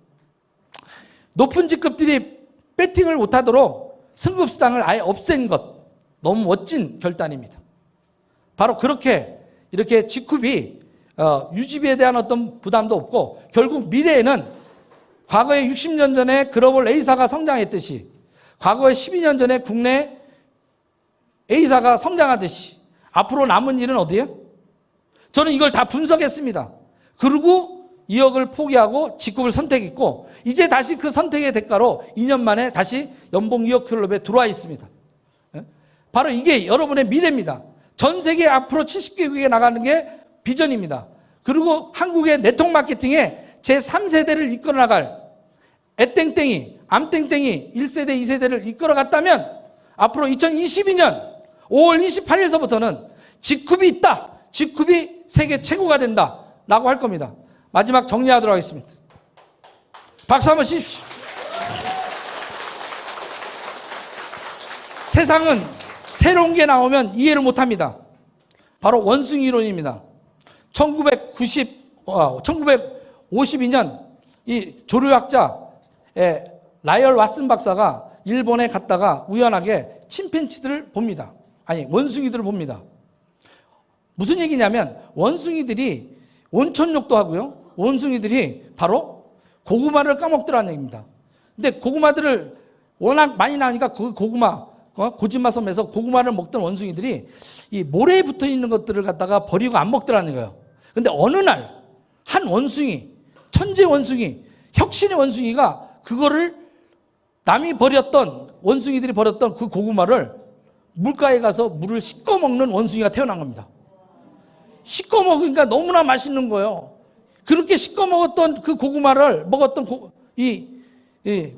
높은 직급들이 배팅을 못하도록 승급수당을 아예 없앤 것, 너무 멋진 결단입니다. 바로 그렇게 이렇게 직급이 유지비에 대한 어떤 부담도 없고 결국 미래에는 과거에 60년 전에 글로벌 A사가 성장했듯이 과거에 12년 전에 국내 A사가 성장하듯이 앞으로 남은 일은 어디예요? 저는 이걸 다 분석했습니다. 그리고 2억을 포기하고 직급을 선택했고 이제 다시 그 선택의 대가로 2년 만에 다시 연봉 2억 클럽에 들어와 있습니다. 바로 이게 여러분의 미래입니다. 전 세계 앞으로 70개국에 나가는 게 비전입니다. 그리고 한국의 네트워크 마케팅에 제3세대를 이끌어 나갈 애땡땡이, 암땡땡이 1세대, 2세대를 이끌어 갔다면 앞으로 2022년 5월 28일서부터는 직급이 있다. 직급이 세계 최고가 된다. 라고 할 겁니다. 마지막 정리하도록 하겠습니다. 박수 한번 주십시오. 세상은 새로운 게 나오면 이해를 못합니다. 바로 원숭이 이론입니다. 1952년 이 조류학자 라이얼 왓슨 박사가 일본에 갔다가 우연하게 침팬지들을 봅니다. 아니 원숭이들을 봅니다. 무슨 얘기냐면 원숭이들이 온천욕도 하고요. 원숭이들이 바로 고구마를 까먹더라는 얘기입니다. 근데 고구마들을 워낙 많이 나오니까 그 고구마 고지마 섬에서 고구마를 먹던 원숭이들이 이 모래에 붙어 있는 것들을 갖다가 버리고 안 먹더라는 거예요. 근데 어느 날 한 원숭이, 천재 원숭이, 혁신의 원숭이가 그거를 남이 버렸던 원숭이들이 버렸던 그 고구마를 물가에 가서 물을 씻고 먹는 원숭이가 태어난 겁니다. 씻고 먹으니까 너무나 맛있는 거예요. 그렇게 씻고 먹었던 그 고구마를 먹었던 이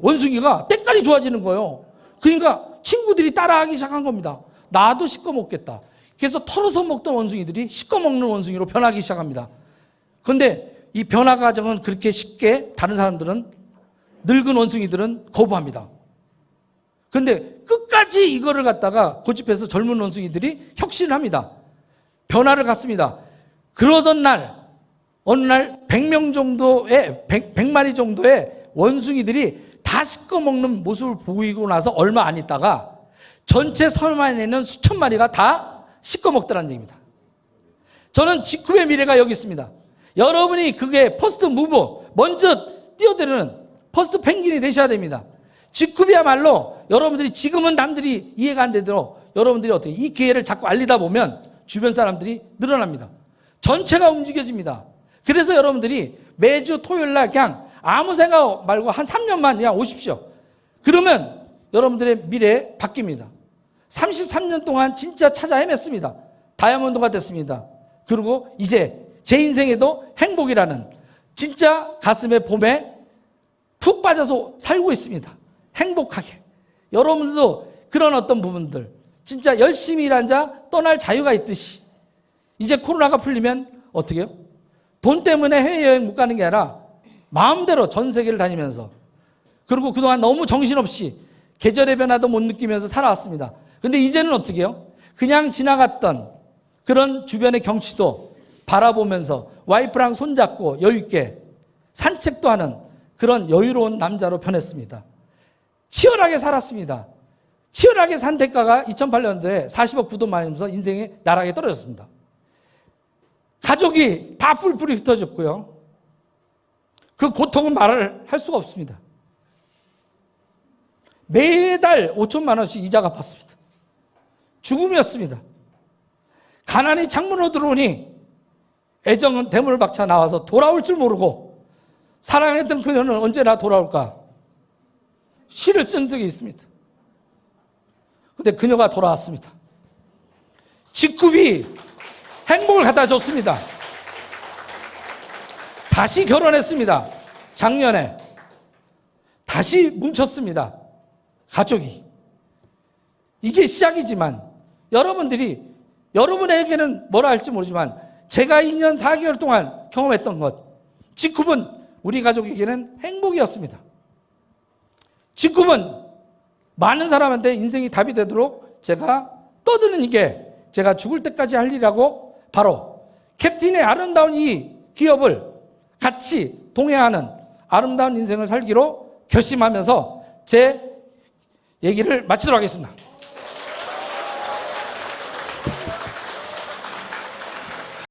원숭이가 때깔이 좋아지는 거예요. 그러니까 친구들이 따라하기 시작한 겁니다. 나도 씻고 먹겠다. 그래서 털어서 먹던 원숭이들이 씻고 먹는 원숭이로 변하기 시작합니다. 그런데 이 변화 과정은 그렇게 쉽게 다른 사람들은 늙은 원숭이들은 거부합니다. 그런데 끝까지 이거를 갖다가 고집해서 젊은 원숭이들이 혁신을 합니다. 변화를 갖습니다. 그러던 날 어느 날 100명 정도의 100마리 정도의 원숭이들이 다 씻고 먹는 모습을 보이고 나서 얼마 안 있다가 전체 섬안에 있는 수천 마리가 다 씻고 먹더라는 얘기입니다. 저는 직급의 미래가 여기 있습니다. 여러분이 그게 퍼스트 무브, 먼저 뛰어드는 퍼스트 펭귄이 되셔야 됩니다. 직급이야말로 여러분들이 지금은 남들이 이해가 안 되도록 여러분들이 어떻게 이 기회를 자꾸 알리다 보면 주변 사람들이 늘어납니다. 전체가 움직여집니다. 그래서 여러분들이 매주 토요일 날 그냥 아무 생각 말고 한 3년만 그냥 오십시오. 그러면 여러분들의 미래 바뀝니다. 33년 동안 진짜 찾아 헤맸습니다. 다이아몬드가 됐습니다. 그리고 이제 제 인생에도 행복이라는 진짜 가슴의 봄에 푹 빠져서 살고 있습니다. 행복하게. 여러분들도 그런 어떤 부분들 진짜 열심히 일한 자 떠날 자유가 있듯이 이제 코로나가 풀리면 어떻게 해요? 돈 때문에 해외여행 못 가는 게 아니라 마음대로 전 세계를 다니면서 그리고 그동안 너무 정신없이 계절의 변화도 못 느끼면서 살아왔습니다. 근데 이제는 어떻게 해요? 그냥 지나갔던 그런 주변의 경치도 바라보면서 와이프랑 손잡고 여유있게 산책도 하는 그런 여유로운 남자로 변했습니다. 치열하게 살았습니다. 치열하게 산 대가가 2008년도에 40억 부도 맞으면서 인생이 나락에 떨어졌습니다. 가족이 다 뿔뿔이 흩어졌고요. 그 고통은 말을 할 수가 없습니다. 매달 5천만 원씩 이자가 받습니다. 죽음이었습니다. 가난이 창문으로 들어오니 애정은 대물박차 나와서 돌아올 줄 모르고 사랑했던 그녀는 언제나 돌아올까 시를 쓴 적이 있습니다. 근데 그녀가 돌아왔습니다. 직급이 행복을 갖다 줬습니다. 다시 결혼했습니다. 작년에 다시 뭉쳤습니다. 가족이. 이제 시작이지만 여러분에게는 뭐라 할지 모르지만 제가 2년 4개월 동안 경험했던 것, 직급은 우리 가족에게는 행복이었습니다. 직급은 많은 사람한테 인생이 답이 되도록 제가 떠드는 이게 제가 죽을 때까지 할 일이라고 바로 캡틴의 아름다운 이 기업을 같이 동행하는 아름다운 인생을 살기로 결심하면서 제 얘기를 마치도록 하겠습니다.